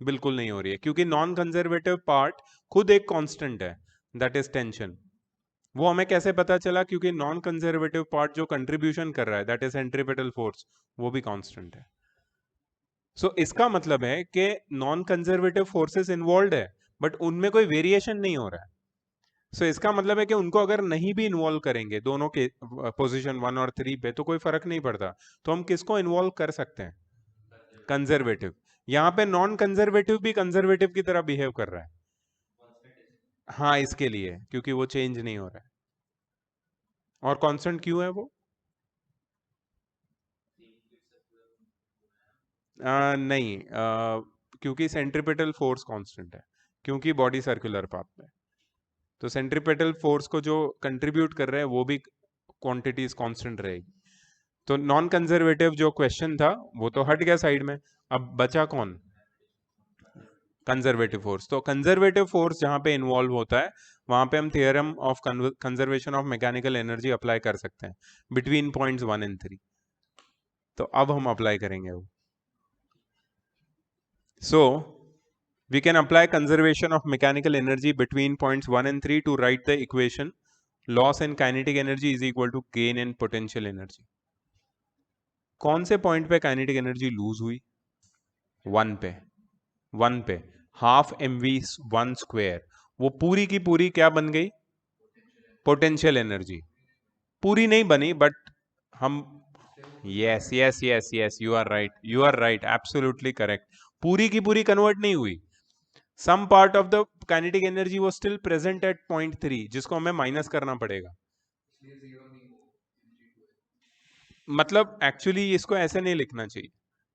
बिल्कुल नहीं हो रही है, क्योंकि नॉन कंजर्वेटिव पार्ट खुद एक कांस्टेंट है, दैट इज टेंशन. वो हमें कैसे पता चला? क्योंकि नॉन कंजर्वेटिव पार्ट जो कंट्रीब्यूशन कर रहा है, दैट इज सेंट्रीपिटल फोर्स, वो भी कांस्टेंट है. सो इसका मतलब है कि नॉन कंजर्वेटिव फोर्सेस इन्वॉल्व है बट उनमें कोई वेरिएशन नहीं हो रहा है. सो इसका मतलब है कि उनको अगर नहीं भी इन्वॉल्व करेंगे दोनों के पोजीशन 1 और 3 पे तो कोई फर्क नहीं पड़ता. तो हम किसको इन्वॉल्व कर सकते हैं? कंजर्वेटिव. यहाँ पे नॉन कंजर्वेटिव भी कंजर्वेटिव की तरह बिहेव कर रहा है. हाँ, इसके लिए, क्योंकि वो चेंज नहीं हो रहा है. और कांस्टेंट क्यों है वो? नहीं, क्योंकि सेंट्रीपिटल फोर्स कांस्टेंट है, क्योंकि बॉडी सर्कुलर पाथ में. तो सेंट्रीपिटल फोर्स को जो कंट्रीब्यूट कर रहे हैं वो भी क्वांटिटीज कांस्टेंट रहेगी. तो नॉन कंजर्वेटिव जो क्वेश्चन था वो तो हट गया साइड में. अब बचा कौन? Conservative force. तो कंजर्वेटिव फोर्स जहां पे इन्वॉल्व होता है वहां पे हम theorem of conservation of mechanical energy apply कर सकते हैं बिटवीन पॉइंट्स 1 and 3. तो अब हम अप्लाई करेंगे वो. सो we can apply conservation of mechanical energy between points 1 and 3 to write the equation loss in kinetic energy is equal to gain in potential energy. कौन से पॉइंट पे काइनेटिक एनर्जी लूज हुई? 1 पे. 1 पे हाफ mv1 स्क्वायर, वो पूरी की पूरी क्या बन गई? Potential energy. पूरी नहीं बनी बट हम, yes yes yes yes, you are right, you are right, absolutely correct. पूरी की पूरी कन्वर्ट नहीं हुई. Some part of the kinetic energy वो स्टिल प्रेजेंट एट पॉइंट 3 जिसको हमें माइनस करना पड़ेगा. मतलब एक्चुअली इसको ऐसे नहीं लिखना चाहिए,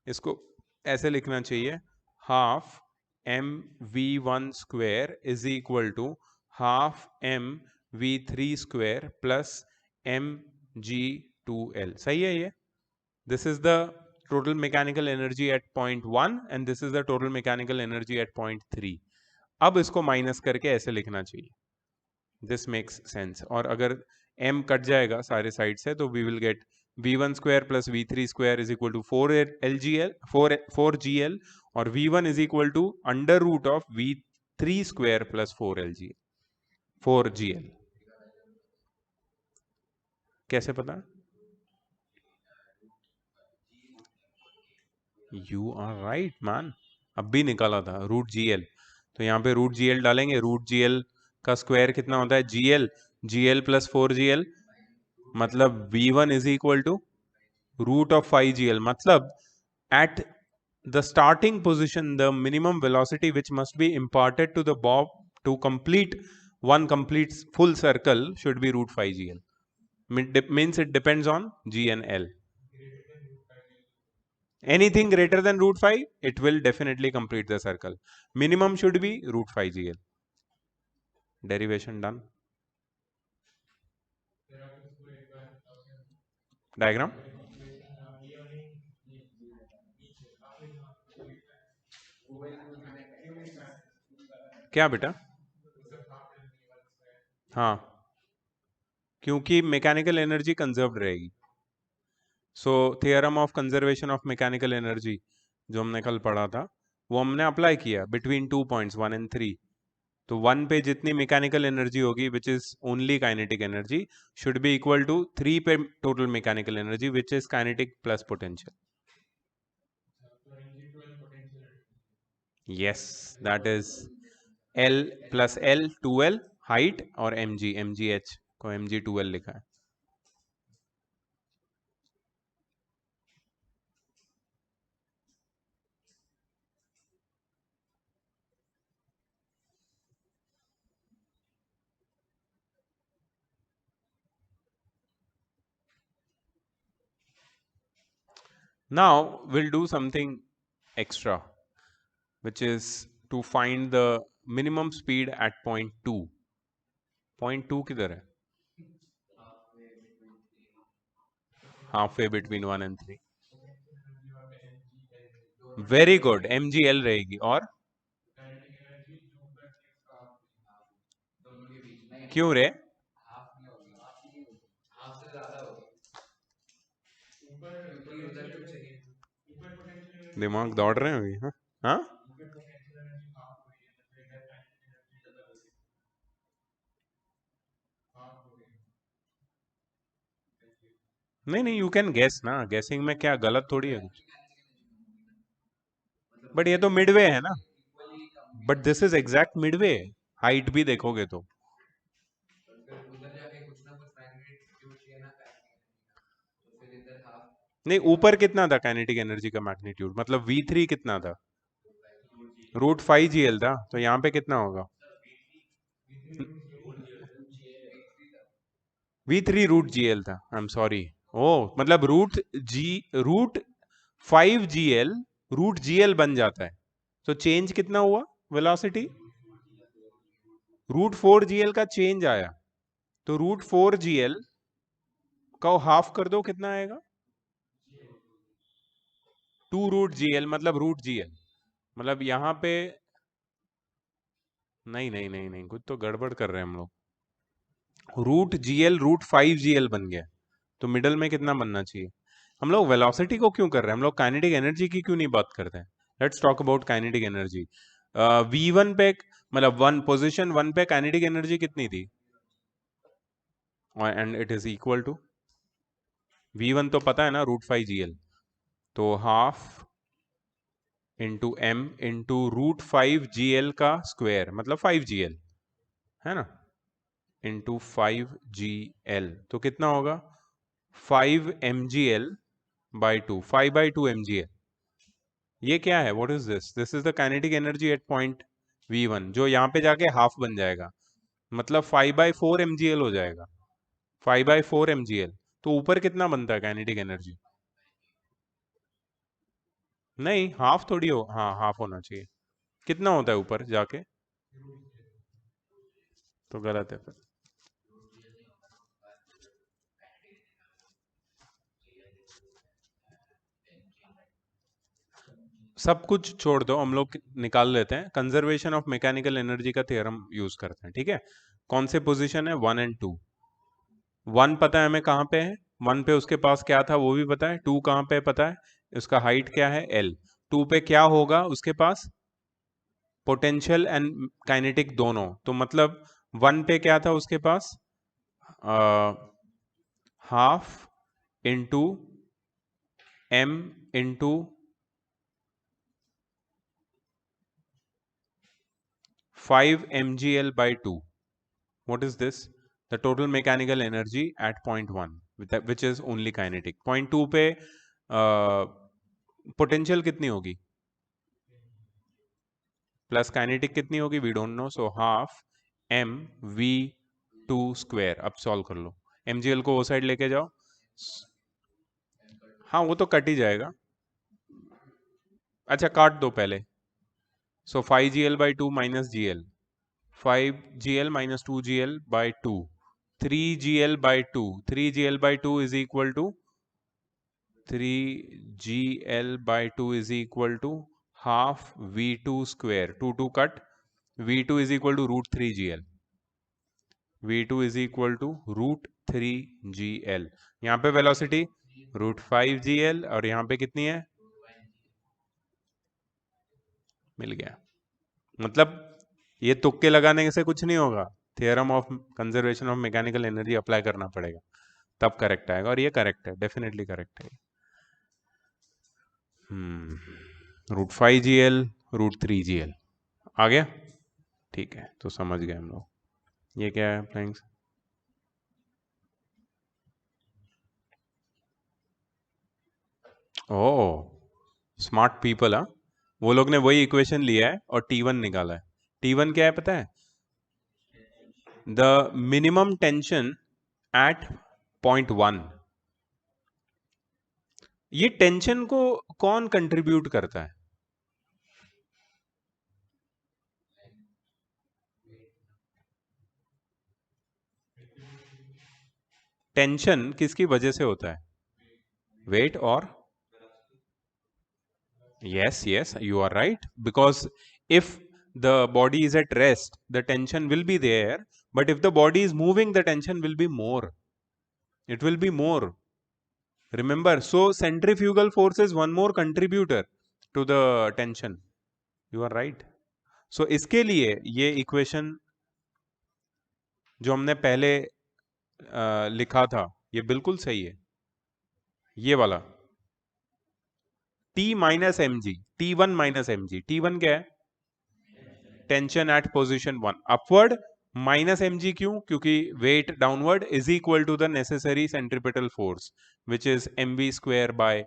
इसको ऐसे लिखना चाहिए, half mv1 square is equal to half mv3 square plus mg2l. सही है ये? This is the total mechanical energy at point 1 and this is the total mechanical energy at point 3. अब इसको माइनस करके ऐसे लिखना चाहिए. This makes sense. और अगर m कट जाएगा सारे साइड से तो we will get v1 square plus v3 square is equal to 4gl और v1 is equal to under root of v3 square plus 4gl. कैसे पता? यू आर राइट मैन, अब भी निकाला था रूट gl. तो यहाँ पे रूट gl डालेंगे. रूट gl का स्क्वायर कितना होता है? gl प्लस 4gl, मतलब v1 is equal to root of 5gl. मतलब at the starting position the minimum velocity which must be imparted to the bob to complete one complete full circle should be root 5gl. Means it depends on g and l. Anything greater than root 5 it will definitely complete the circle. Minimum should be root 5gl. Derivation done. Diagram. क्या बेटा? हाँ, क्योंकि मैकेनिकल एनर्जी कंजर्व्ड रहेगी. So theorem of conservation of mechanical energy जो हमने कल पढ़ा था वो हमने अप्लाई किया बिटवीन 2 points 1 and 3. तो 1 पे जितनी मैकेनिकल एनर्जी होगी which is only kinetic energy should be equal to 3 पे total mechanical energy which is kinetic plus potential. Yes, that is L plus L 2L height और mg को mg 2L लिखा है. Now we'll do something extra, which is to find the minimum speed at point 2. Point 2 किधर है? Halfway between 1 and 3. Very good. mgl रहेगी और क्यों रे? दिमाग दौड़ रहे हैं अभी? हाँ हाँ. नहीं नहीं, यू कैन गेस ना. गेसिंग में क्या गलत थोड़ी है कुछ. बट ये तो मिडवे है ना. But this is exact Midway. Height भी देखोगे तो नहीं. ऊपर कितना था काइनेटिक एनर्जी का मैग्नीट्यूड? मतलब V3 कितना था? √5 GL था. तो यहाँ पे कितना होगा? V3 √GL था. I am sorry. ओ मतलब √5 GL √GL बन जाता है. तो चेंज कितना हुआ वेलोसिटी? √4 GL का चेंज आया. तो √4 GL का हाफ कर दो, कितना आएगा? 2 √GL मतलब √GL. मतलब यहाँ पे नहीं नहीं नहीं नहीं, कुछ तो गड़बड़ कर रहे हैं हम लोग. √GL √5 GL बन गया. तो मिडल में कितना बनना चाहिए? हम लोग वेलोसिटी को क्यों कर रहे हैं? हम लोग काइनेटिक एनर्जी की क्यों नहीं बात करते हैं? Let's talk about kinetic energy. V1 पे मतलब वन पोजीशन 1 पे काइनेटिक एनर्जी कितनी थी? And it is equal to V1 तो पता है ना, √5 GL. तो half into m into √5 GL का स्क्वायर मतलब 5 GL है ना, इंटू 5 GL. तो कितना होगा? 5 mgl/2. 5/2 mgl. ये क्या है? What is this? This is the kinetic energy at point V1 जो यहाँ पे जाके हाफ बन जाएगा. मतलब 5/4 mgl हो जाएगा. 5/4 mgl. तो ऊपर कितना बनता है काइनेटिक एनर्जी? नहीं, हाफ थोड़ी हो. हाँ, हाफ होना चाहिए. कितना होता है ऊपर जाके? तो गलत है फिर. सब कुछ छोड़ दो, हम लोग निकाल लेते हैं. कंजर्वेशन ऑफ मैकेनिकल एनर्जी का थ्योरम यूज करते हैं. ठीक है. कौन से पोजीशन है? 1 एंड 2. 1 पता है हमें कहाँ पे है. 1 पे उसके पास क्या था वो भी पता है. 2 कहाँ पे पता है, उसका हाइट क्या है? L. 2 पे क्या होगा उसके पास? पोटेंशियल एंड काइनेटिक दोनों. तो मतलब 1 पे क्या था उसके पास? Half into m into 5 mgl/2. What is this? The total mechanical energy at point 1, which is only kinetic. Point 2 पे पोटेंशियल कितनी होगी? प्लस काइनेटिक कितनी होगी? We don't know. So half mv2 square. अब सॉल्व कर लो. mgl को वो साइड लेके जाओ. हाँ, वो तो कट ही जाएगा. अच्छा, काट दो पहले. सो 5gl/2 minus gl. 5gl minus 2gl by 2. 3gl by 2. 3gl by 2 is equal to 3gl by 2 is equal to half v2 square. 2 cut. v2 is equal to √3gl. v2 is equal to √3gl. यहाँ पे वेलोसिटी √5gl और यहाँ पे कितनी है? मिल गया. मतलब ये तुक्के लगाने से कुछ नहीं होगा, theorem of conservation of mechanical energy apply करना पड़ेगा, तब करेक्ट आएगा, और ये करेक्ट है, डेफिनेटली करेक्ट है। √5 GL, √3 GL आ गया, ठीक है, तो समझ गए हम लोग। ये क्या है फ्रेंड्स? ओह, स्मार्ट पीपल, हाँ, वो लोग ने वही इक्वेशन लिया है और T1 निकाला है। T1 क्या है पता है? The minimum tension eight .1। ये टेंशन को कौन कंट्रीब्यूट करता है? टेंशन किसकी वजह से होता है? वेट और, yes, yes, you are right, because if the body is at rest the tension will be there, but if the body is moving the tension will be more, it will be more, remember, so centrifugal force is one more contributor to the tension, you are right। so इसके लिए ये इक्वेशन जो हमने पहले लिखा था ये बिल्कुल सही है, ये वाला T-mg, T1 क्या है? Tension at position 1 upward, minus mg क्यों? क्योंकि weight downward is equal to the necessary centripetal force which is mv² by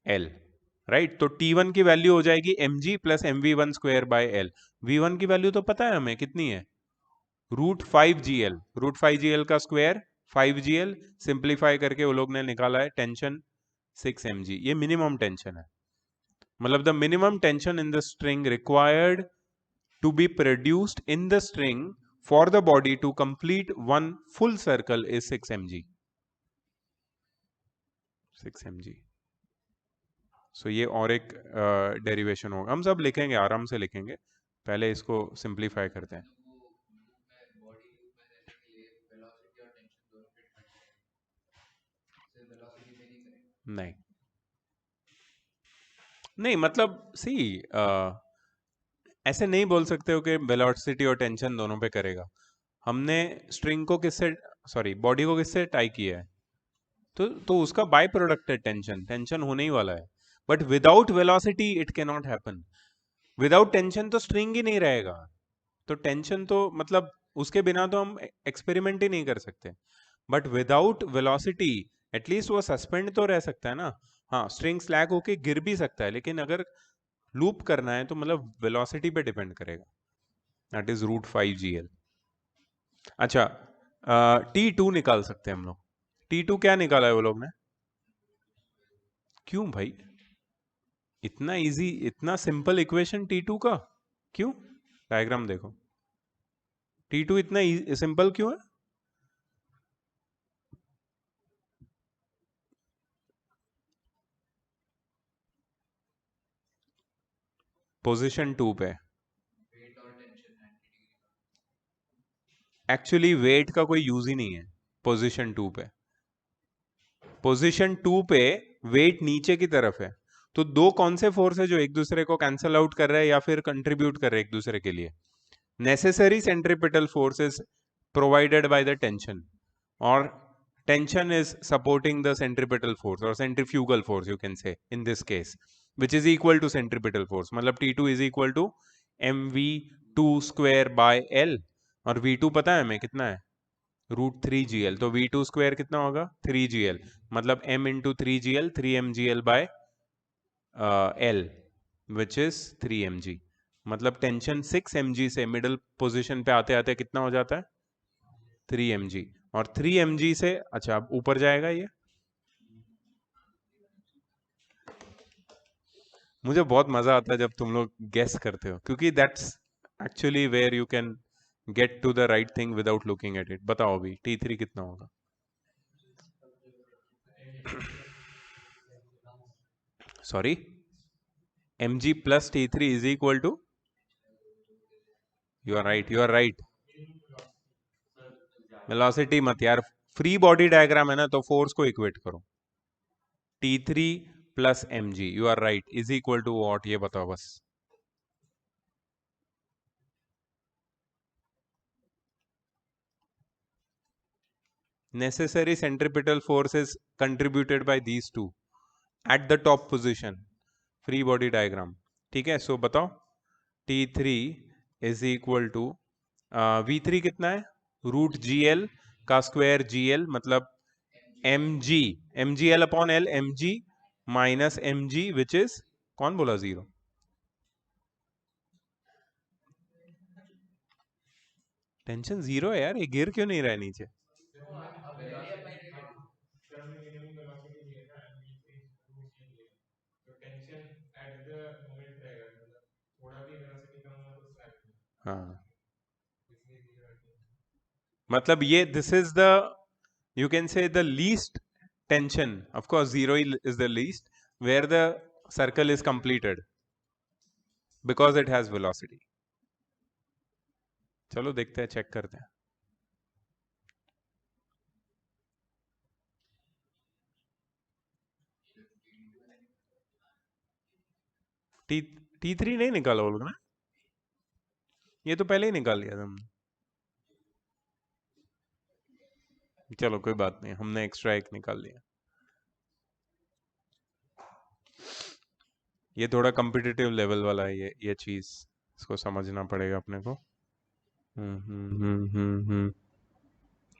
l, right. तो T1 की वैल्यू हो जाएगी mg plus mv1² bye l। v1 की वैल्यू तो पता है हमें कितनी है, √5 GL, √5 GL का स्क्वायर 5 GL, सिंप्लीफाई करके वो लोग ने निकाला है टेंशन 6 mg, ये मिनिमम टेंशन है, मतलब the minimum tension in the string required to be produced in the string for the body to complete one full circle is 6 mg, 6 mg। सो ये और एक डेरिवेशन होगा, हम सब लिखेंगे, आराम से लिखेंगे, पहले इसको सिंप्लीफाई करते हैं। नहीं नहीं, मतलब सी ऐसे नहीं बोल सकते हो कि वेलोसिटी और टेंशन दोनों पे करेगा। हमने स्ट्रिंग को किससे, सॉरी बॉडी को किससे टाई किया है, तो उसका बाय प्रोडक्ट है टेंशन, टेंशन होने ही वाला है, but without velocity it can not happen. Without tension तो स्ट्रिंग ही नहीं रहेगा, तो टेंशन तो मतलब उसके बिना तो हम एक्सपेरिमेंट ही नहीं कर सकते, बट विदाउट वेलोसिटी एटलीस्ट वो सस्पेंड तो रह सकता है ना। हाँ, स्ट्रिंग स्लैग होके गिर भी सकता है, लेकिन अगर लूप करना है तो मतलब वेलोसिटी पे डिपेंड करेगा, दैट इज √5 GL। अच्छा, T2 निकाल सकते हैं हम लोग। T2 क्या निकाला है वो लोग ने? क्यों भाई, इतना इजी, इतना सिंपल इक्वेशन T2 का, क्यों? डायग्राम देखो, T2 इतना सिंपल क्यों है? पोजीशन 2 पे एक्चुअली वेट का कोई यूज ही नहीं है पोजीशन 2 पे। पोजीशन 2 पे वेट नीचे की तरफ है, तो दो कौन से फोर्स है जो एक दूसरे को कैंसल आउट कर रहे हैं या फिर कंट्रीब्यूट कर रहे हैं एक दूसरे के लिए? Necessary centripetal force is provided by the tension, और tension is supporting the centripetal force or centrifugal force you can say in this case, which is equal to centripetal force, मतलब T2 is equal to mv2² by l, और v2 पता है हमें कितना है, √3 GL, तो v2² कितना होगा 3 GL, मतलब m into 3 GL, 3 mgl by l which is 3 mg, मतलब टेंशन 6 mg से मिडल पोजिशन पे आते आते कितना हो जाता है 3 mg, और 3 mg से अच्छा अब ऊपर जाएगा ये। मुझे बहुत मजा आता है जब तुम लोग गेस करते हो, क्योंकि that's actually where you can get to the right thing without looking at it. बताओ अभी T3 कितना होगा? Sorry, mg plus T3 is equal to, you are right, you are right, velocity मत यार, फ्री बॉडी डायग्राम है ना, तो फोर्स को इक्वेट करो, T3 plus mg, you are right, is equal to what, ये बताओ बस। necessary centripetal force is contributed by these two at the top position, free body diagram. ठीक है, सो बताओ T3 is equal to V3 कितना है, रूट जी एल का स्क्वायर जी एल, मतलब M G L upon L, M G minus M G which is, कौन बोला जीरो? टेंशन जीरो है यार, ये गिर क्यों नहीं रहा है नीचे? हाँ, मतलब ये this is the, you can say the least tension, of course zero is the least, where the circle is completed because it has velocity. चलो देखते हैं, चेक करते हैं. टी T3 नहीं निकाला वो लोग ना, ये तो पहले ही निकाल लिया था हमने. चलो कोई बात नहीं, हमने एक्स्ट्रा एक निकाल लिया. ये थोड़ा कम्पिटिटिव लेवल वाला है, ये चीज इसको समझना पड़ेगा अपने को.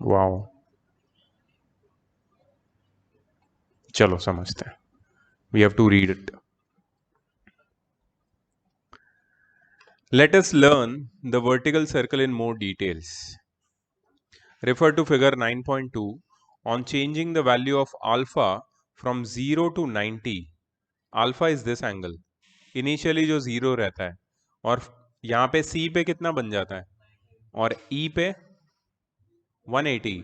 वाओ, चलो समझते हैं. We have to read it. Let us learn the vertical circle in more details. Refer to figure 9.2 on changing the value of alpha from 0 to 90. Alpha is this angle. Initially जो 0 रहता है, और यहाँ पे C पे कितना बन जाता है, और E पे 180.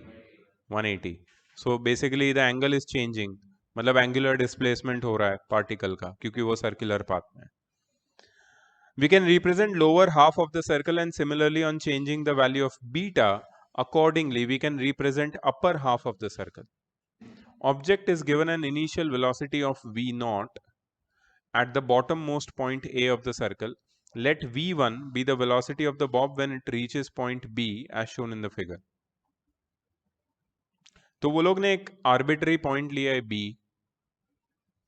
180. So basically the angle is changing, मतलब angular displacement हो रहा है पार्टिकल का, क्योंकि वो सर्कुलर पाथ में है. We can represent lower half of the circle, and similarly on changing the value of beta, accordingly we can represent upper half of the circle. Object is given an initial velocity of v naught at the bottommost point A of the circle. Let v1 be the velocity of the bob when it reaches point B as shown in the figure. तो वो लोग ने एक आर्बिट्री पॉइंट लिया है B,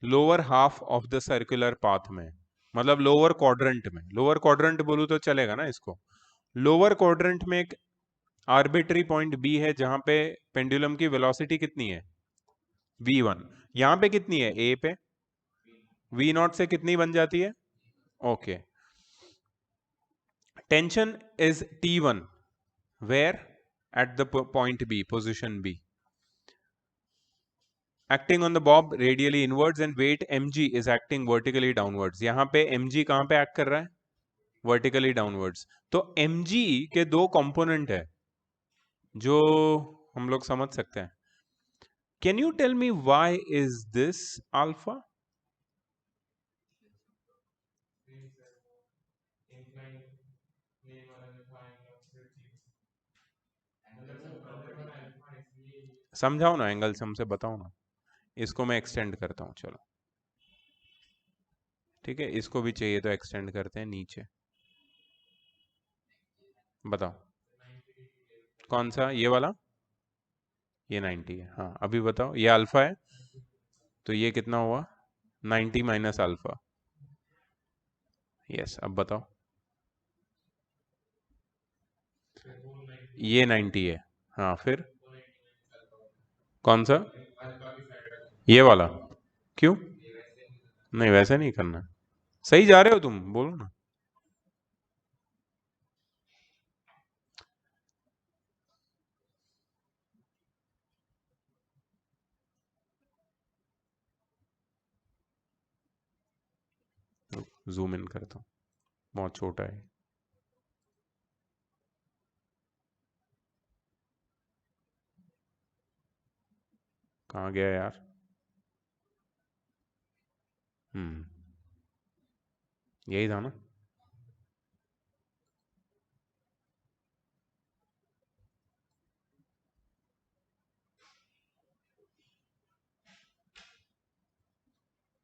lower half of the circular path में, मतलब लोअर क्वाड्रेंट में. लोअर क्वाड्रेंट बोलूं तो चलेगा ना इसको. लोअर क्वाड्रेंट में एक आर्बिट्री पॉइंट बी है जहां पे पेंडुलम की वेलोसिटी कितनी है, v1. यहां पे कितनी है, ए पे, v नॉट से कितनी बन जाती है, okay. Tension is T1 where, at the point B, position B. Acting on the bob radially inwards and weight mg is acting vertically downwards. यहां पे mg कहां पे एक्ट कर रहा है, वर्टिकली डाउनवर्ड्स. तो mg के दो कंपोनेंट है जो हम लोग समझ सकते हैं. Can you tell me why is this alpha? समझाओ ना, एंगल से हमसे बताओ ना. इसको मैं एक्सटेंड करता हूं, चलो ठीक है, इसको भी चाहिए तो एक्सटेंड करते हैं नीचे. बताओ कौन सा, ये वाला, ये 90 है. हाँ अभी बताओ, ये अल्फा है तो ये कितना हुआ, 90 माइनस अल्फा. यस, अब बताओ. ये 90 है. हाँ फिर कौन सा, ये वाला, क्यों? नहीं वैसे नहीं करना. सही जा रहे हो तुम, बोलो ना. जूम इन करता हूँ, बहुत छोटा है. कहाँ गया यार? यही था ना.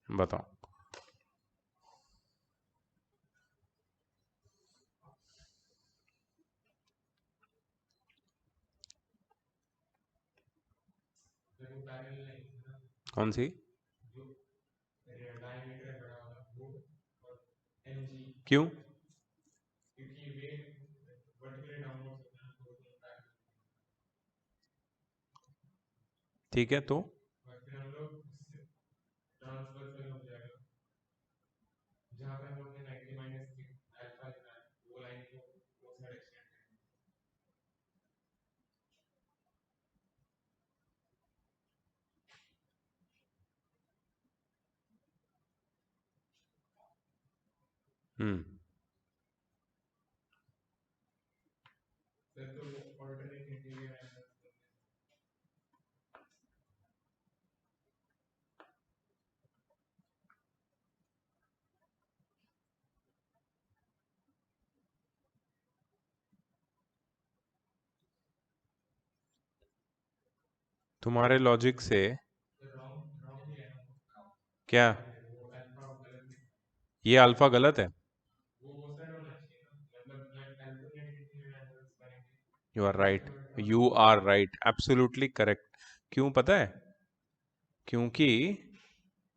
बताओ. कौन सी? क्यों? ठीक है, तो हम्म तुम्हारे लॉजिक से क्या? ये अल्फा गलत है? You are right, you are right, absolutely correct. क्यों पता है? क्योंकि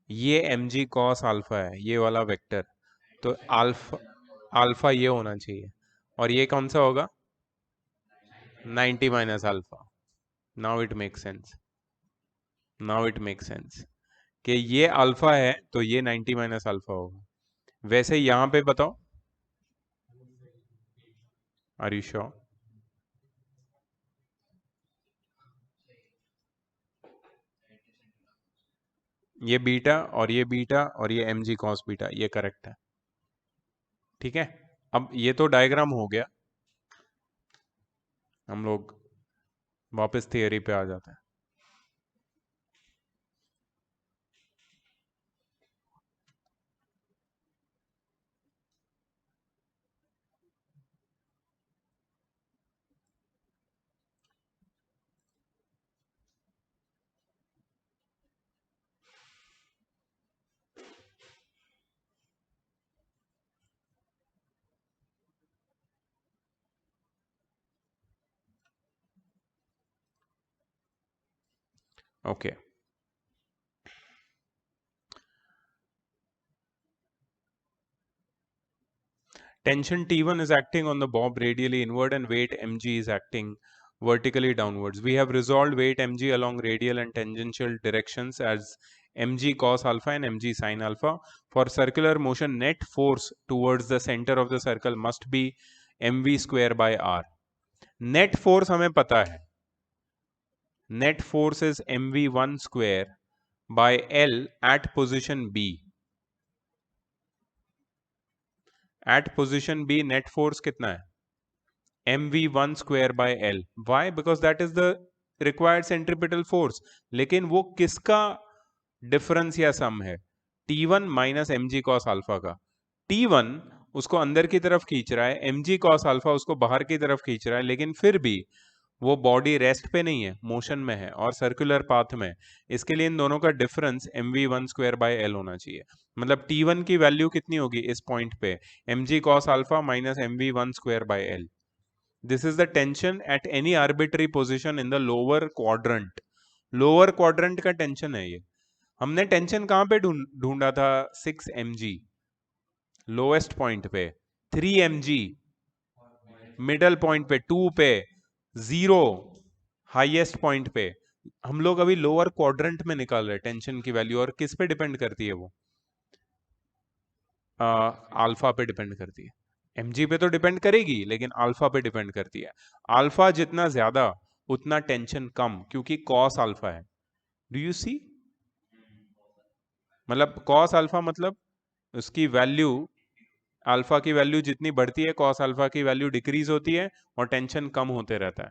ये एम जी कॉस अल्फा है, ये वाला वेक्टर। तो अल्फा, अल्फा ये होना चाहिए, और ये कौन सा होगा? 90 minus alpha. Now it make sense, now it make sense कि ये अल्फा है तो ये 90 माइनस अल्फा होगा। वैसे यहां पे बताओ, आर यू श्योर? ये बीटा और ये बीटा और ये एम जी कॉस बीटा, ये करेक्ट है। ठीक है, अब ये तो डायग्राम हो गया, हम लोग वापस थियरी पे आ जाते हैं। Okay, tension T1 is acting on the bob radially inward and weight mg is acting vertically downwards. We have resolved weight mg along radial and tangential directions as mg cos alpha and mg sin alpha. For circular motion, net force towards the center of the circle must be mv square by r. Net force हमें पता है, net force is mv1 square by l at position B. At position B net force कितना है? mv1 square by l. Why? Because that is the required centripetal force. लेकिन वो किसका डिफरेंस या सम है? T1 minus M G cos alpha का। T1 उसको अंदर की तरफ खींच रहा है, एम जी कॉस अल्फा उसको बाहर की तरफ खींच रहा है, लेकिन फिर भी वो बॉडी रेस्ट पे नहीं है, मोशन में है और सर्कुलर पाथ में। इसके लिए इन दोनों का difference M V one square by L होना चाहिए। मतलब T1 की वैल्यू कितनी होगी इस पॉइंट पे? M G cos alpha minus M V one square by L. This is the tension at any arbitrary position in the lower quadrant. Lower quadrant का टेंशन है ये। हमने टेंशन कहां पे ढूंढा था? 6 mg लोएस्ट पॉइंट पे, 3 mg मिडल पॉइंट पे, 2 पे, 0 हाईएस्ट पॉइंट पे। हम लोग अभी लोअर क्वाड्रेंट में निकाल रहे टेंशन की वैल्यू, और किस पे डिपेंड करती है वो? अल्फा पे डिपेंड करती है। mg पे तो डिपेंड करेगी, लेकिन अल्फा पे डिपेंड करती है। अल्फा जितना ज्यादा उतना टेंशन कम, क्योंकि कॉस अल्फा है। Do you see? मतलब कॉस अल्फा मतलब उसकी वैल्यू, अल्फा की वैल्यू जितनी बढ़ती है कॉस अल्फा की वैल्यू डिक्रीज होती है और टेंशन कम होते रहता है।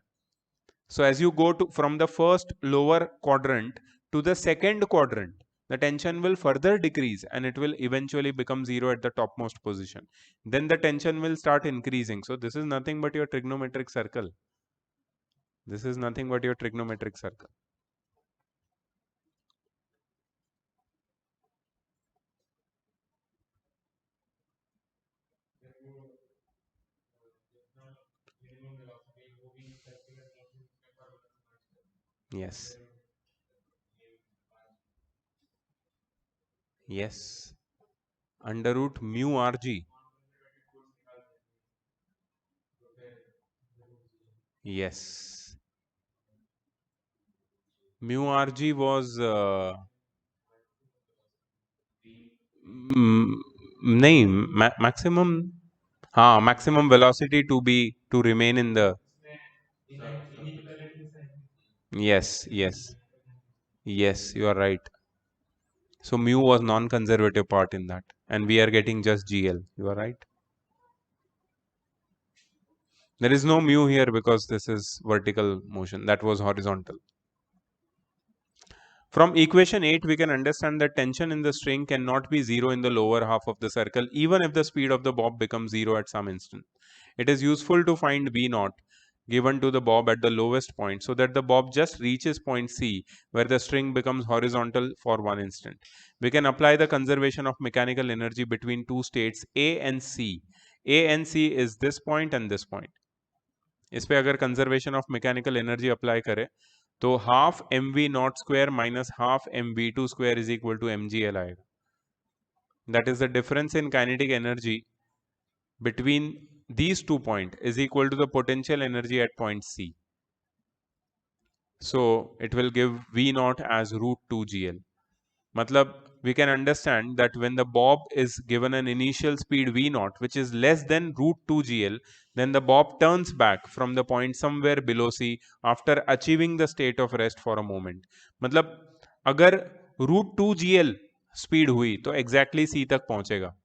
So as you go to from the first lower quadrant to the second quadrant, the tension will further decrease and it will eventually become zero at the topmost position. Then the tension will start increasing. So this is nothing but your trigonometric circle. This is nothing but your trigonometric circle. Yes. Yes, under root mu R G, yes, mu R G was नहीं, मैक्सिमम, हाँ, maximum velocity to be, to remain in the, yes, yes, yes, you are right. So mu was non-conservative part in that, and we are getting just GL. You are right. There is no mu here because this is vertical motion. That was horizontal. From equation 8, we can understand that tension in the string cannot be zero in the lower half of the circle, even if the speed of the bob becomes zero at some instant. It is useful to find V naught given to the bob at the lowest point so that the bob just reaches point C where the string becomes horizontal for one instant. We can apply the conservation of mechanical energy between two states A and C. A and C is this point and this point. इस पे अगर conservation of mechanical energy apply करें तो half M V naught square minus half M V two square is equal to M G L आएगा. That is the difference in kinetic energy between these 2 points is equal to the potential energy at point C. So it will give V naught as root 2 GL. Matlab, we can understand that when the bob is given an initial speed V naught which is less than root 2 GL, then the bob turns back from the point somewhere below C after achieving the state of rest for a moment. मतलब अगर root 2 GL स्पीड हुई तो एग्जैक्टली exactly C तक पहुंचेगा.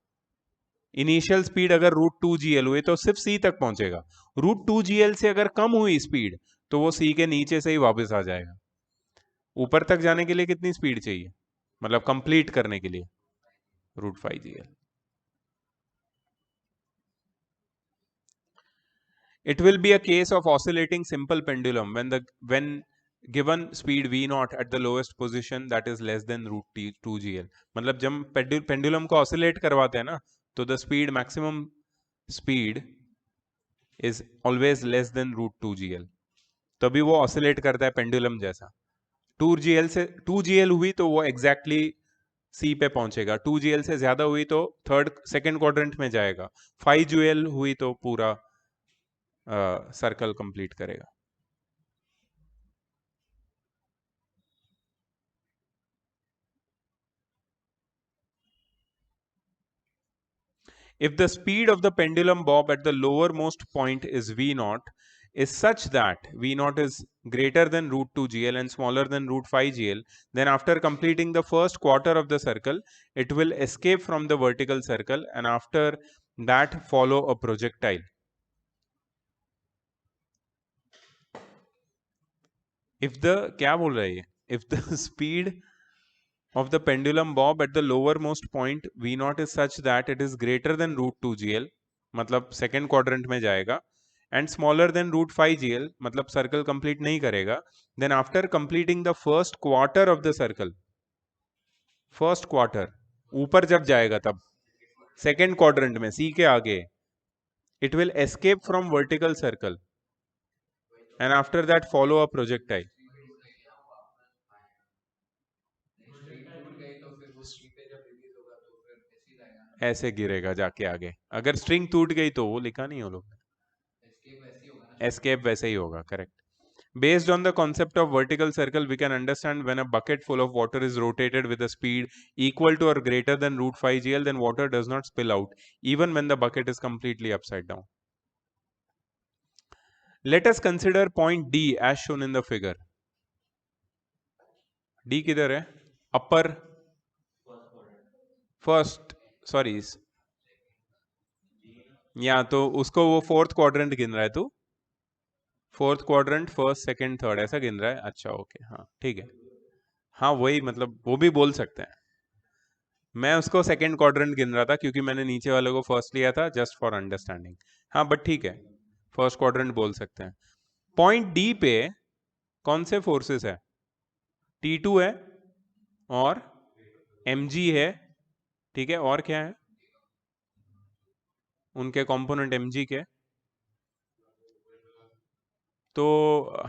इनिशियल स्पीड अगर रूट टू जीएल हुई तो सिर्फ सी तक पहुंचेगा. रूट टू जीएल से अगर कम हुई स्पीड तो वो सी के नीचे से ही वापस आ जाएगा. ऊपर तक जाने के लिए कितनी स्पीड चाहिए, मतलब कंप्लीट करने के लिए? Root 5 GL. It will be a case of oscillating simple pendulum when given speed v naught at the lowest position that is less than root 2 gl. मतलब जब पेंडुलम को ऑसिलेट करवाते हैं ना तो the speed maximum speed is always less than root 2 GL. तभी वो ऑसिलेट करता है पेंडुलम जैसा. 2 जीएल से 2 जीएल हुई तो वो एग्जैक्टली सी पे पहुंचेगा. 2 जीएल से ज्यादा हुई तो सेकंड क्वाड्रेंट में जाएगा. 5 जीएल हुई तो पूरा सर्कल कंप्लीट करेगा. If the speed of the pendulum bob at the lowermost point is V naught is such that V naught is greater than root 2 GL and smaller than root 5 GL, then after completing the first quarter of the circle, it will escape from the vertical circle and after that follow a projectile. If the, क्या बोल रहा है ये? If the speed of the pendulum bob at the lowermost point V naught is such that it is greater than root 2 GL, मतलब सेकेंड क्वाड्रेंट में जाएगा, and smaller than root 5 GL, मतलब सर्कल कंप्लीट नहीं करेगा, then after completing the first quarter of the circle, first quarter ऊपर जब जाएगा तब सेकेंड क्वाड्रेंट में सी के आगे, it will escape from vertical circle and after that follow a projectile. ऐसे गिरेगा जाके आगे. अगर स्ट्रिंग टूट गई तो वो लिखा नहीं हो लोग. एस्केप वैसे ही होगा, correct. Based on the concept of vertical circle, we can understand when a bucket full of water is rotated with a speed equal to or greater than root 5 GL, then water does not spill out, even when the bucket is completely upside down. Let us consider point D as shown in the figure. D किधर है? Upper, first, sorry, या तो उसको वो फोर्थ क्वाड्रेंट गिन रहा है तू? Fourth quadrant, first, second, third ऐसा गिन रहा है. अच्छा, ओके, हाँ ठीक है. हाँ वही, मतलब वो भी बोल सकते हैं. मैं उसको सेकंड क्वाड्रेंट गिन रहा था क्योंकि मैंने नीचे वाले को फर्स्ट लिया था, जस्ट फॉर अंडरस्टैंडिंग. हाँ बट ठीक है, फर्स्ट क्वाड्रेंट बोल सकते हैं. पॉइंट डी पे कौन से फोर्सेस है? T2 है और mg है, ठीक है. और क्या है उनके कंपोनेंट mg के? तो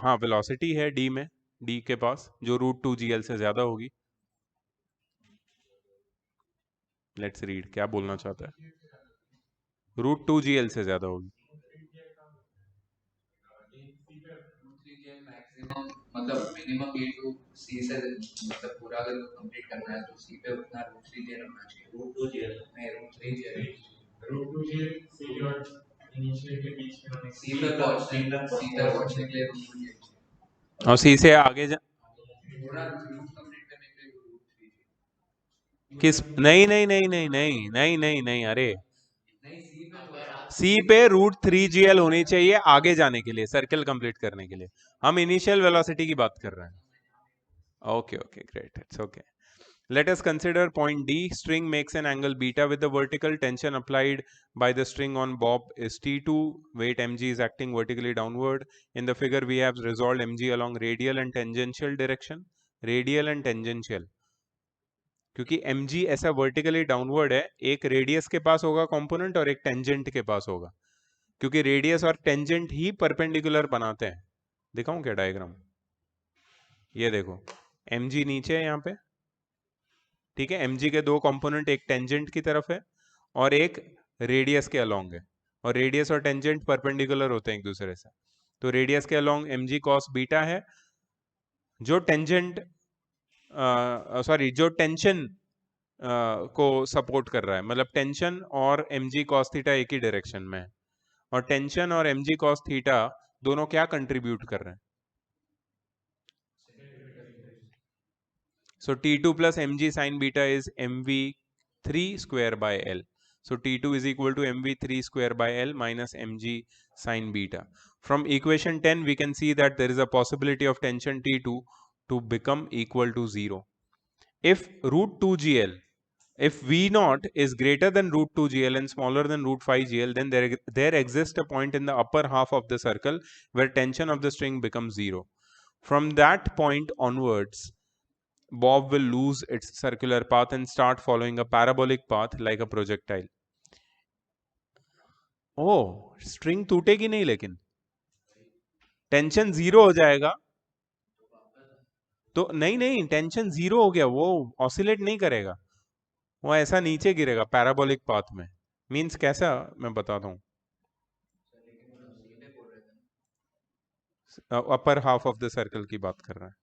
हाँ, वेलोसिटी है डी में, डी के पास, जो रूट 2 GL से ज्यादा होगी. लेट्स रीड, क्या बोलना चाहता है। √2gl से ज्यादा होगी। मतलब मिनिमम बी टू सी से मतलब पूरा अगर कंप्लीट करना है तो सी पे उतना √3gl होना चाहिए। √2gl नहीं √3gl √2gl सी और इनिशियल के बीच में सी पे पहुंचने के लिए √2gl और सी से आगे पूरा लूप कंप्लीट करने के लिए √3gl किस, नहीं नहीं नहीं नहीं नहीं नहीं नहीं नहीं, अरे नहीं सी पे √3gl होनी चाहिए आगे जाने के लिए, सर्कल कंप्लीट करने के लिए। हम इनिशियल वेलोसिटी की बात कर रहे हैं। Okay, okay, great. It's okay. Let us consider point D. String makes an angle beta with the vertical tension applied by the string on bob is T2. Weight mg is acting vertically downward. In the figure, we have resolved mg along radial and tangential direction. Radial and tangential. क्योंकि mg ऐसा वर्टिकली डाउनवर्ड है, एक रेडियस के पास होगा कंपोनेंट और एक टेंजेंट के पास होगा, क्योंकि रेडियस और टेंजेंट ही परपेंडिकुलर बनाते हैं। दिखाऊं क्या डायग्राम? ये देखो, mg नीचे है यहाँ पे, ठीक है। mg के दो कंपोनेंट, एक टेंजेंट की तरफ है और एक रेडियस के अलोंग है, और रेडियस और टेंजेंट परपेंडिकुलर होते हैं एक दूसरे से। तो रेडियस के अलोंग mg cos बीटा है, जो टेंजेंट सॉरी जो टेंशन को सपोर्ट कर रहा है, मतलब टेंशन और mg cos थीटा एक ही डायरेक्शन में है, और टेंशन और mg cos थीटा दोनों क्या कंट्रीब्यूट कर रहे हैं? So T2 plus mg sin beta is mv3 square by L. So T2 is equal to mv3 square by L minus mg sin beta. From equation 10, we can see that there is a possibility of tension T2 to become equal to 0. If √2gl, if V naught is greater than √2gl and smaller than √5gl, then there exists a point in the upper half of the circle where tension of the string becomes 0. From that point onwards, Bob will lose its circular path and start following a parabolic path like a projectile. ओह, स्ट्रिंग टूटेगी नहीं, लेकिन टेंशन 0 हो जाएगा। तो नहीं नहीं, टेंशन 0 हो गया, वो ऑसिलेट नहीं करेगा, वो ऐसा नीचे गिरेगा पैराबोलिक पाथ में। मींस कैसा, मैं बताता हूँ। Upper half of the circle की बात कर रहा है,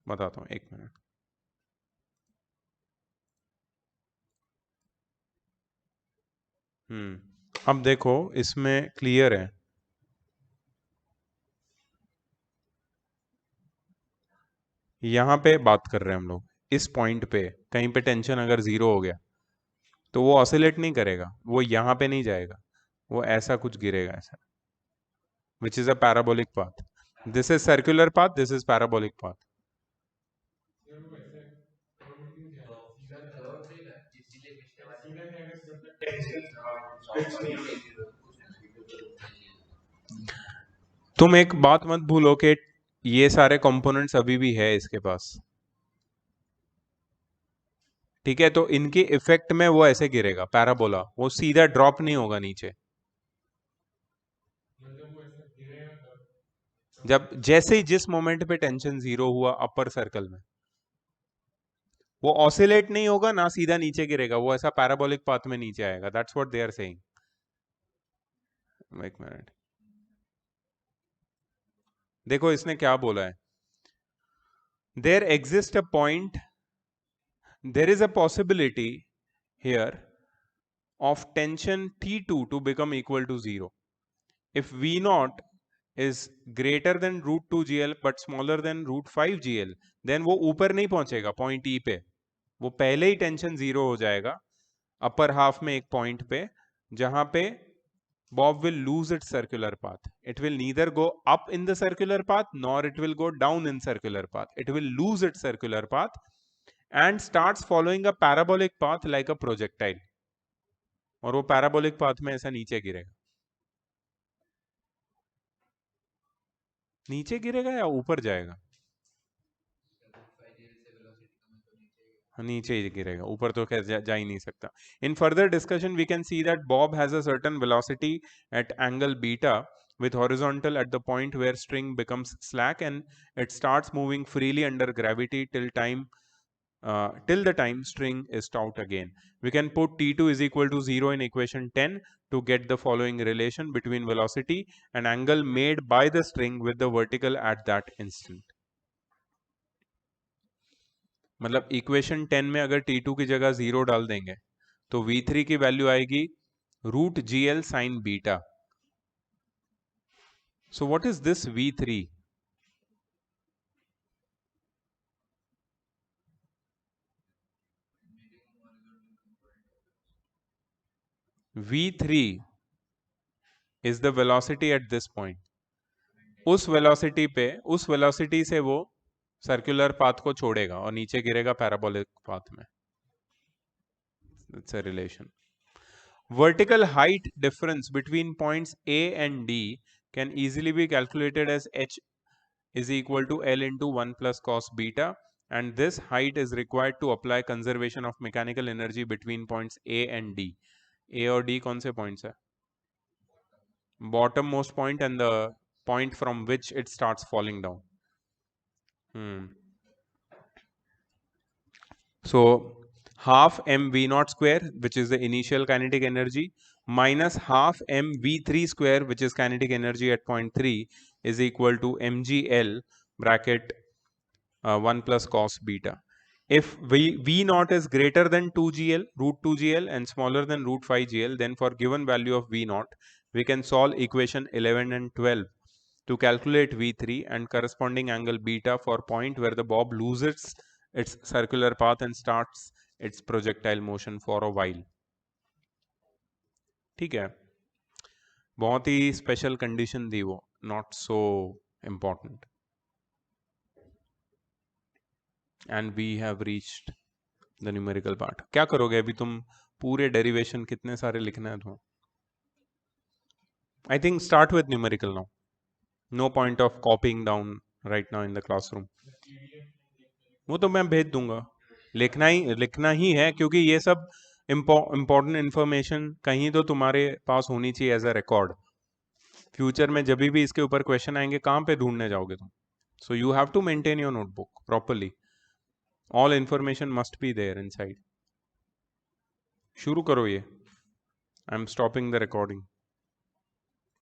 बताता हूँ, एक मिनट। अब देखो, इसमें क्लियर है, यहाँ पे बात कर रहे हैं हम लोग, इस पॉइंट पे कहीं पे टेंशन अगर 0 हो गया तो वो ऑसिलेट नहीं करेगा, वो यहाँ पे नहीं जाएगा, वो ऐसा कुछ गिरेगा ऐसा, which is a parabolic path. This is circular path, this is parabolic path. तुम एक बात मत भूलो कि ये सारे कंपोनेंट्स अभी भी है इसके पास, ठीक है। तो इनके इफेक्ट में वो ऐसे गिरेगा पैराबोला, वो सीधा ड्रॉप नहीं होगा नीचे। जब जैसे ही जिस मोमेंट पे टेंशन 0 हुआ अपर सर्कल में, वो ऑसिलेट नहीं होगा ना, सीधा नीचे गिरेगा, वो ऐसा पैराबोलिक पाथ में नीचे आएगा। That's what they are saying. एक मिनट, देखो इसने क्या बोला है। There exist a point, there is a possibility here of tension T2 to become equal to 0. If V naught is greater than √2gl but smaller than √5gl, then वो ऊपर नहीं पहुंचेगा पॉइंट E पे, वो पहले ही टेंशन 0 हो जाएगा अपर हाफ में एक पॉइंट पे, जहां पे Bob will lose its circular path. It will neither go up in the circular path nor it will go down in circular path. It will lose its circular path and starts following a parabolic path like a projectile. और वो पैराबोलिक पाथ में ऐसा नीचे गिरेगा। नीचे गिरेगा या ऊपर जाएगा? नीचे ही गिरेगा, ऊपर तो खैर जा ही नहीं सकता। In further discussion we can see that bob has a certain velocity at angle beta with horizontal at the point where string becomes slack and it starts moving freely under gravity till time till the time string is stopped again. We can put t2 is equal to 0 in equation 10 to get the following relation between velocity and angle made by the string with the vertical at that instant. मतलब इक्वेशन 10 में अगर t2 की जगह 0 डाल देंगे तो v3 की वैल्यू आएगी root gl sine beta. So what is this v3? v3 is the velocity at this point. उस वेलोसिटी से वो सर्कुलर पाथ को छोड़ेगा और नीचे गिरेगा पैराबोलिक पाथ में. It's a relation. Vertical height difference between points A and D can easily be calculated as h is equal to L into 1 plus cos beta, and this height is required to apply conservation of mechanical energy between points A and D. A और D कौन से points है? Bottom most point and the point from which it starts falling down. So half mv naught square, which is the initial kinetic energy, minus half mv3 square, which is kinetic energy at point 3, is equal to mgl bracket 1 plus cos beta. If v naught is greater than 2gl, root 2gl, and smaller than root 5gl, then for given value of v naught, we can solve equation 11 and 12 to calculate v3 and corresponding angle beta for point where the bob loses its circular path and starts its projectile motion for a while. ठीक है, बहुत ही स्पेशल कंडीशन थी वो, not so important. And we have reached the numerical part. क्या करोगे अभी तुम? पूरे डेरिवेशन कितने सारे लिखना है तुम्हें? I think start with numerical now. No point of copying down right now in the classroom. वो तो मैं भेज दूंगा. लिखना ही है, क्योंकि ये सब इम्पोर्टेंट इंफॉर्मेशन कहीं तो तुम्हारे पास होनी चाहिए एज अ रिकॉर्ड. फ्यूचर में जब भी इसके ऊपर क्वेश्चन आएंगे, कहाँ पे ढूंढने जाओगे तुम? So you have to maintain your notebook properly. All information must be there inside. शुरू करो ये. I am stopping the recording.